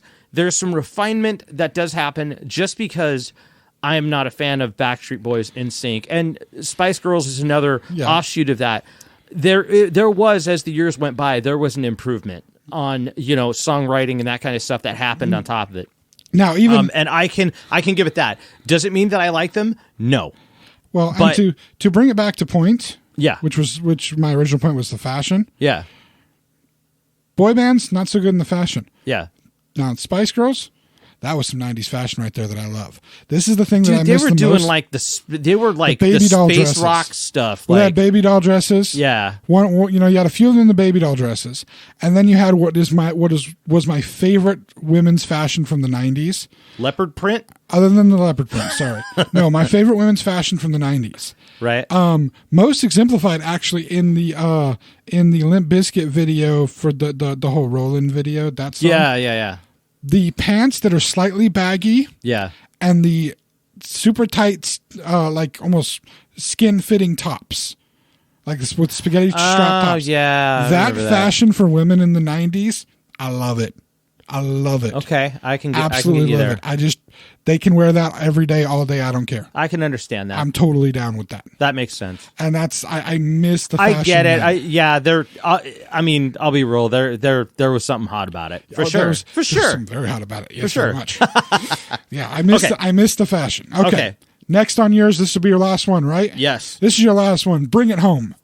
some refinement that does happen just because I am not a fan of Backstreet Boys, NSYNC, and Spice Girls is another offshoot of that. There was, as the years went by, there was an improvement on songwriting and that kind of stuff that happened on top of it. Now, even and I can give it that. Does it mean that I like them? No. Well, but, and to bring it back to point, yeah, which my original point was the fashion. Yeah. Boy bands not so good in the fashion. Yeah. Now, Spice Girls, that was some 90s fashion right there that I love. This is the thing that I miss the most. They were like the baby doll space dresses. Rock stuff. They had baby doll dresses. Yeah. You had a few of them in the baby doll dresses. And then you had was my favorite women's fashion from the 90s. Leopard print? Other than the leopard print, sorry. No, my favorite women's fashion from the 90s. Right. Most exemplified actually in the Limp Bizkit video for the whole Rollin' video. That song. Yeah. The pants that are slightly baggy, and the super tight, like almost skin-fitting tops, like this with spaghetti strap tops. Yeah, that fashion for women in the 90s, I love it. Okay, I can absolutely love it. They can wear that every day, all day. I don't care. I can understand that. I'm totally down with that. That makes sense. And that's I miss the fashion. I get it. I'll be real. There was something hot about it for sure. For sure, something very hot about it. Yes, for sure. Very much. Yeah, I miss the fashion. Okay. Next on yours, this will be your last one, right? Yes. This is your last one. Bring it home.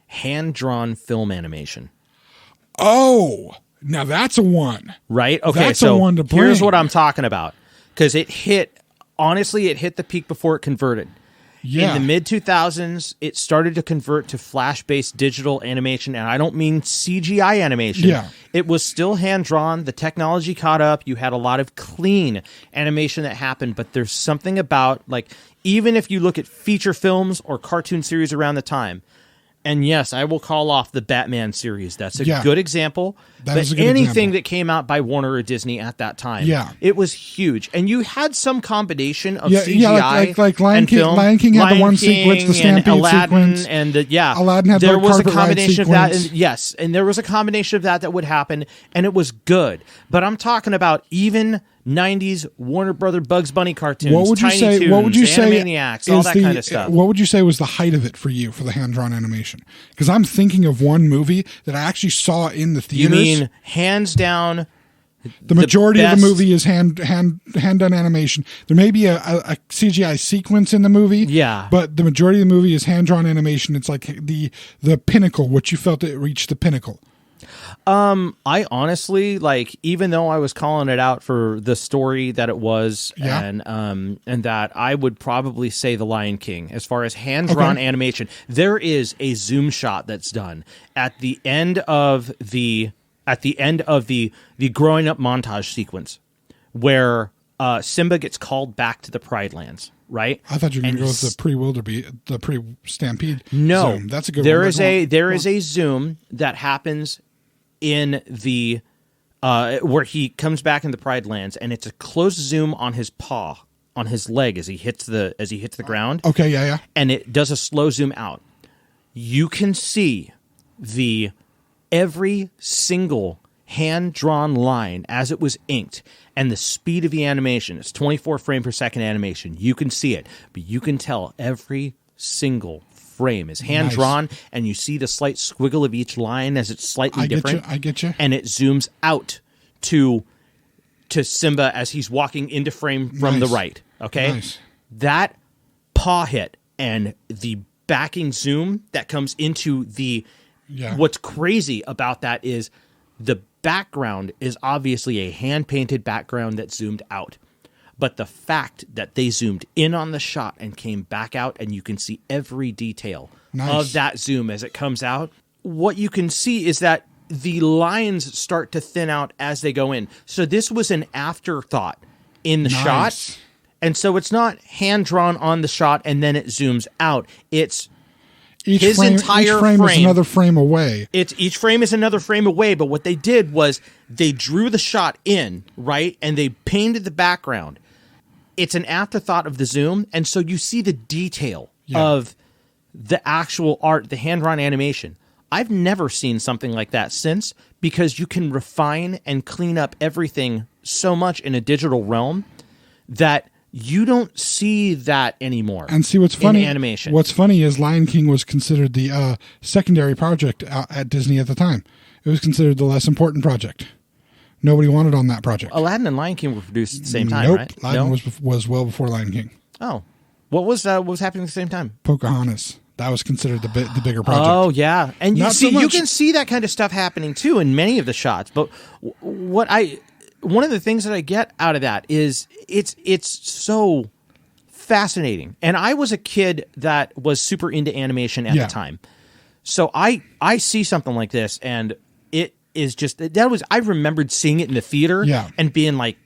Hand-drawn film animation. Oh, now that's a one. Right? Okay, that's a one to bring. Here's what I'm talking about. Because it hit the peak before it converted. Yeah. In the mid-2000s, it started to convert to flash-based digital animation, and I don't mean CGI animation. Yeah. It was still hand-drawn. The technology caught up. You had a lot of clean animation that happened, but there's something about, like, even if you look at feature films or cartoon series around the time, and yes, I will call off the Batman series. That's a good example. That but is a good anything example. that came out by Warner or Disney at that time, it was huge. And you had some combination of CGI like Lion and King. film. Lion King had the one sequence, the Stampede Aladdin, sequence, and Aladdin had there the was a carpet ride combination of that. sequence. And yes, and there was a combination of that would happen, and it was good. But I'm talking about even 90s Warner Brother Bugs Bunny cartoons, What would you Tiny say? Toons, What would you say? Animaniacs, all that kind of stuff. What would you say was the height of it for you for the hand drawn animation? Because I'm thinking of one movie that I actually saw in the You theaters. mean hands down? The majority of best- the movie is hand done animation. There may be a CGI sequence in the movie, Yeah. but the majority of the movie is hand drawn animation. It's like the pinnacle, what you felt it reached the pinnacle. I honestly, like, even though I was calling it out for the story that it was, and that I would probably say The Lion King as far as hand-drawn animation. There is a zoom shot that's done at the end of the growing up montage sequence where Simba gets called back to the Pride Lands. Right? I thought you were going to go with the pre-Stampede. No, zoom. That's a good there one. There is a zoom that happens in the where he comes back in the Pride Lands, and it's a close zoom on his paw, on his leg as he hits the ground. Okay, yeah. And it does a slow zoom out. You can see every single hand-drawn line as it was inked, and the speed of the animation. It's 24 frame per second animation. You can see it, but you can tell every single frame is hand-drawn, and you see the slight squiggle of each line as it's slightly different. I get you. And it zooms out to Simba as he's walking into frame from the right. Okay? Nice. That paw hit and the backing zoom that comes into the... Yeah. What's crazy about that is the background is obviously a hand-painted background that zoomed out. But the fact that they zoomed in on the shot and came back out, and you can see every detail of that zoom as it comes out, what you can see is that the lines start to thin out as they go in. So this was an afterthought in the shot. And so it's not hand-drawn on the shot and then it zooms out. It's each entire frame is another frame away. Each frame is another frame away, but what they did was they drew the shot in, right? And they painted the background. It's an afterthought of the zoom, and so you see the detail of the actual art, the hand-drawn animation. I've never seen something like that since, because you can refine and clean up everything so much in a digital realm that you don't see that anymore. And see what's funny? In animation. What's funny is Lion King was considered the secondary project at Disney at the time. It was considered the less important project. Nobody wanted on that project. Aladdin and Lion King were produced at the same time, nope. right? Aladdin was well before Lion King. Oh, what was happening at the same time? Pocahontas. That was considered the bigger project. Oh yeah, and you Not see, so much. you can see that kind of stuff happening too in many of the shots. But one of the things that I get out of that is it's so fascinating. And I was a kid that was super into animation at the time, so I see something like this, and it is just I remembered seeing it in the theater and being like,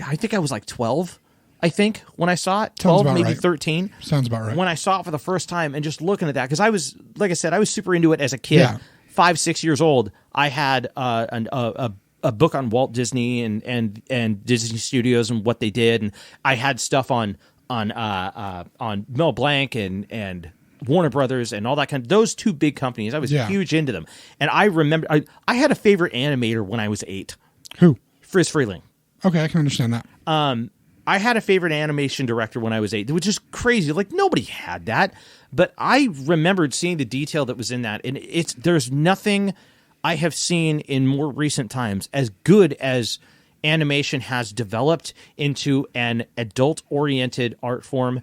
I think I was like 12. I think when I saw it, 12, maybe right. 13. Sounds about right. When I saw it for the first time and just looking at that, because I was, like I said, I was super into it as a kid. Yeah. 5-6 years old, I had a book on Walt Disney and Disney Studios and what they did, and I had stuff on Mel Blanc and Warner Brothers and all that kind of those two big companies. I was huge into them, and I remember I had a favorite animator when I was 8. Who? Friz Freleng. Okay, I can understand that. I had a favorite animation director when I was 8, which is crazy. Like, nobody had that. But I remembered seeing the detail that was in that. And there's nothing I have seen in more recent times as good as animation has developed into an adult-oriented art form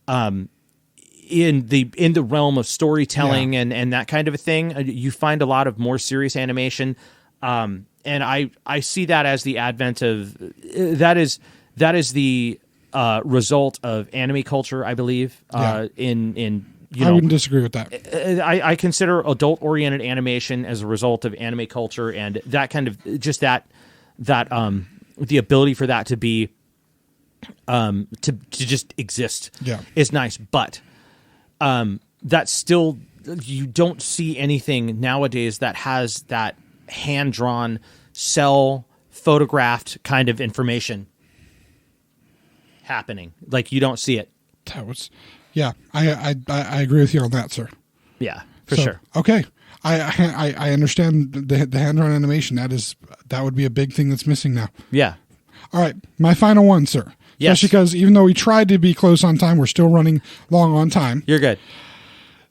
in the realm of storytelling and that kind of a thing. You find a lot of more serious animation. And I see that as the advent of that is the result of anime culture, I believe. In I wouldn't disagree with that. I consider adult-oriented animation as a result of anime culture, and that kind of just that the ability for that to be to just exist is nice, but that's still, you don't see anything nowadays that has that hand-drawn, cell photographed kind of information happening. Like, you don't see it. That was, I agree with you on that, sir. Yeah, for sure. Okay. I understand the hand-drawn animation. That would be a big thing that's missing now. Yeah. All right. My final one, sir. Yes. Especially because even though we tried to be close on time, we're still running long on time. You're good.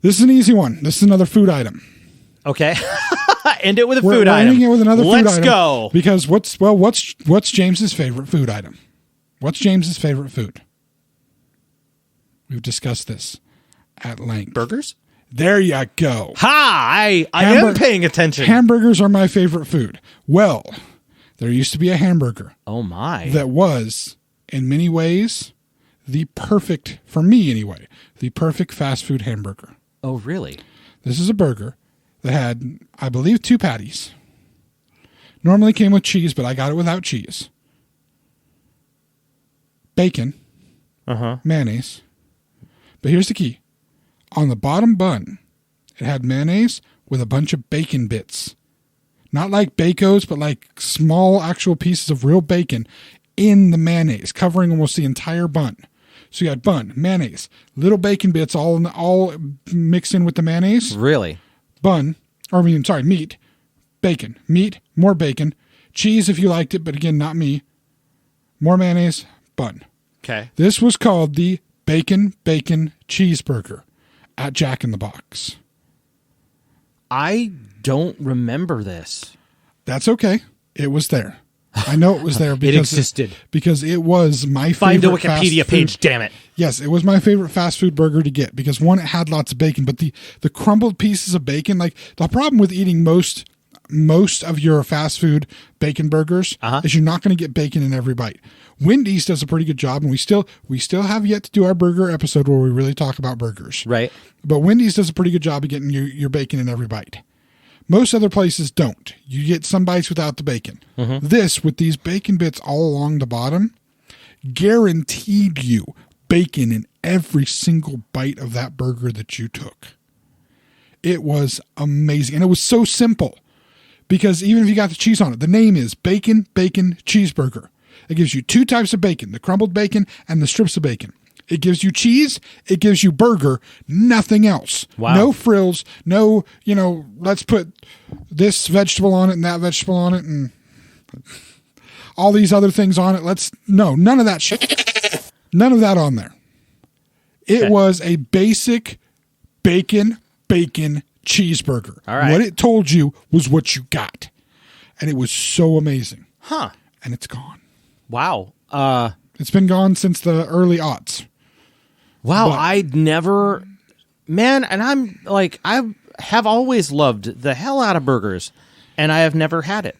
This is an easy one. This is another food item. Okay. End it with a food item. We're ending it with another food item. Let's go. Because what's James's favorite food item? What's James's favorite food? We've discussed this at length. Burgers? There you go. Ha! I am paying attention. Hamburgers are my favorite food. Well, there used to be a hamburger. Oh my. That was, in many ways, the perfect, for me anyway, the perfect fast food hamburger. Oh, really? This is a burger that had, I believe, 2 patties. Normally came with cheese, but I got it without cheese. Bacon. Mayonnaise. But here's the key. On the bottom bun, it had mayonnaise with a bunch of bacon bits. Not like Bacos, but like small actual pieces of real bacon in the mayonnaise, covering almost the entire bun. So you had bun, mayonnaise, little bacon bits all mixed in with the mayonnaise. Really? Meat, bacon, meat, more bacon, cheese if you liked it, but again, not me. More mayonnaise, bun. Okay. This was called the Bacon Cheeseburger at Jack in the Box. I don't remember this. That's okay. It was there. I know it was there because it existed. Because it was my favorite. Find the Wikipedia page, damn it. Yes, it was my favorite fast food burger to get because one, it had lots of bacon, but the crumbled pieces of bacon, like the problem with eating most of your fast food bacon burgers is you're not going to get bacon in every bite. Wendy's does a pretty good job, and we still have yet to do our burger episode where we really talk about burgers. Right. But Wendy's does a pretty good job of getting your bacon in every bite. Most other places don't. You get some bites without the bacon. This, with these bacon bits all along the bottom, guaranteed you bacon in every single bite of that burger that you took. It was amazing. And it was so simple because even if you got the cheese on it, the name is Bacon Cheeseburger. It gives you 2 types of bacon, the crumbled bacon and the strips of bacon. It gives you cheese. It gives you burger. Nothing else. Wow. No frills. No, let's put this vegetable on it and that vegetable on it and all these other things on it. None of that shit. None of that on there. It was a basic bacon cheeseburger. All right. What it told you was what you got. And it was so amazing. Huh. And it's gone. Wow. It's been gone since the early aughts. Wow, I'd never, man, and I'm like, I have always loved the hell out of burgers, and I have never had it.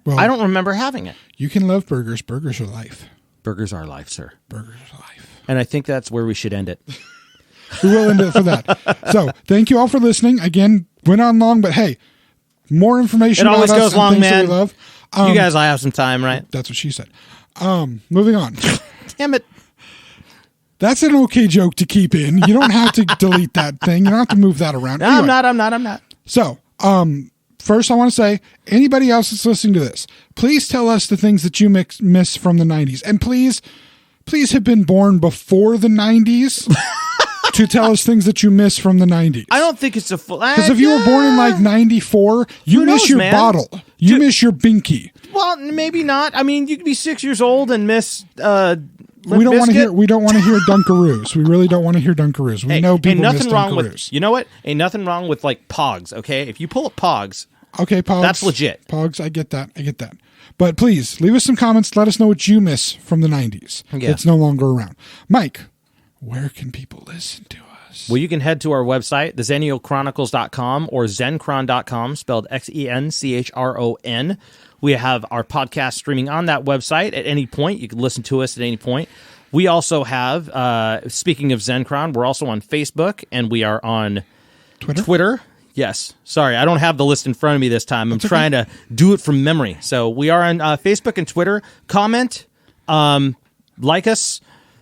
Well, I don't remember having it. You can love burgers. Burgers are life. Burgers are life, sir. Burgers are life. And I think that's where we should end it. We will end it for that. So, thank you all for listening. Again, went on long, but hey, more information it always about goes us long, and things man. that we love. You guys will have some time, right? That's what she said. Moving on. Damn it. That's an okay joke to keep in. You don't have to delete that thing. You don't have to move that around. No, anyway, I'm not. So, first I want to say, anybody else that's listening to this, please tell us the things that you miss from the 90s. And please have been born before the 90s to tell us things that you miss from the 90s. I don't think it's a full... Because if you were born in like 94, you miss your bottle. You miss your binky. Well, maybe not. I mean, you could be 6 years old and miss... We don't want to hear Dunkaroos. We really don't want to hear Dunkaroos. We know people miss Dunkaroos. You know what? Ain't nothing wrong with like Pogs, okay? If you pull up Pogs, okay, Pogs, that's legit. Pogs, I get that. But please, leave us some comments. Let us know what you miss from the 90s. Yeah. It's no longer around. Mike, where can people listen to us? Well, you can head to our website, thexennialchronicles.com or zencron.com, spelled XENCHRON. We have our podcast streaming on that website at any point. You can listen to us at any point. We also have, speaking of Zencron, we're also on Facebook, and we are on Twitter. Yes. Sorry, I don't have the list in front of me this time. I'm trying to do it from memory. So we are on Facebook and Twitter. Comment, like us,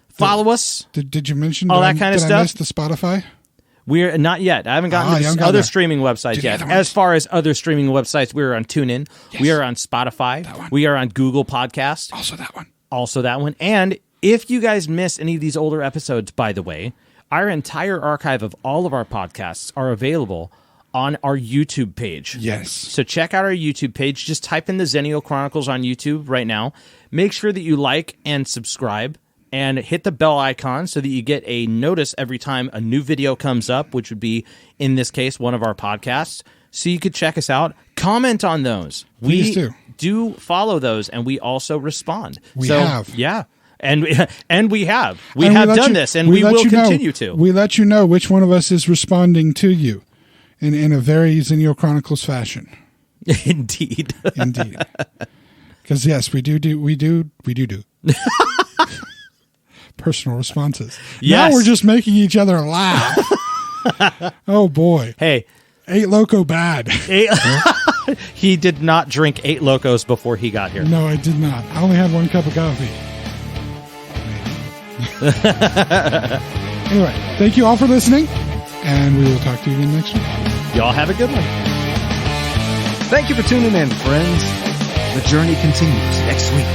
follow us. Did you mention all that kind of stuff? I miss the Spotify? We're not yet. I haven't gotten to other streaming websites yet. As far as other streaming websites, we're on TuneIn. Yes. We are on Spotify. We are on Google Podcast. Also that one. And if you guys miss any of these older episodes, by the way, our entire archive of all of our podcasts are available on our YouTube page. Yes. So check out our YouTube page. Just type in the Xennial Chronicles on YouTube right now. Make sure that you like and subscribe. And hit the bell icon so that you get a notice every time a new video comes up, which would be, in this case, one of our podcasts. So you could check us out. Comment on those. Please do follow those, and we also respond. We have. Yeah. And we have. We have done this, and we will continue to. We let you know which one of us is responding to you in a very Xennial Chronicles fashion. Indeed. Because, yes, we do. Personal responses. Yes. Now we're just making each other laugh. Oh boy. Hey, 8 Loco bad. He did not drink 8 Locos before he got here. No, I did not. I only had 1 cup of coffee. Anyway, thank you all for listening, and we will talk to you again next week. Y'all have a good one. Thank you for tuning in, friends. The journey continues next week.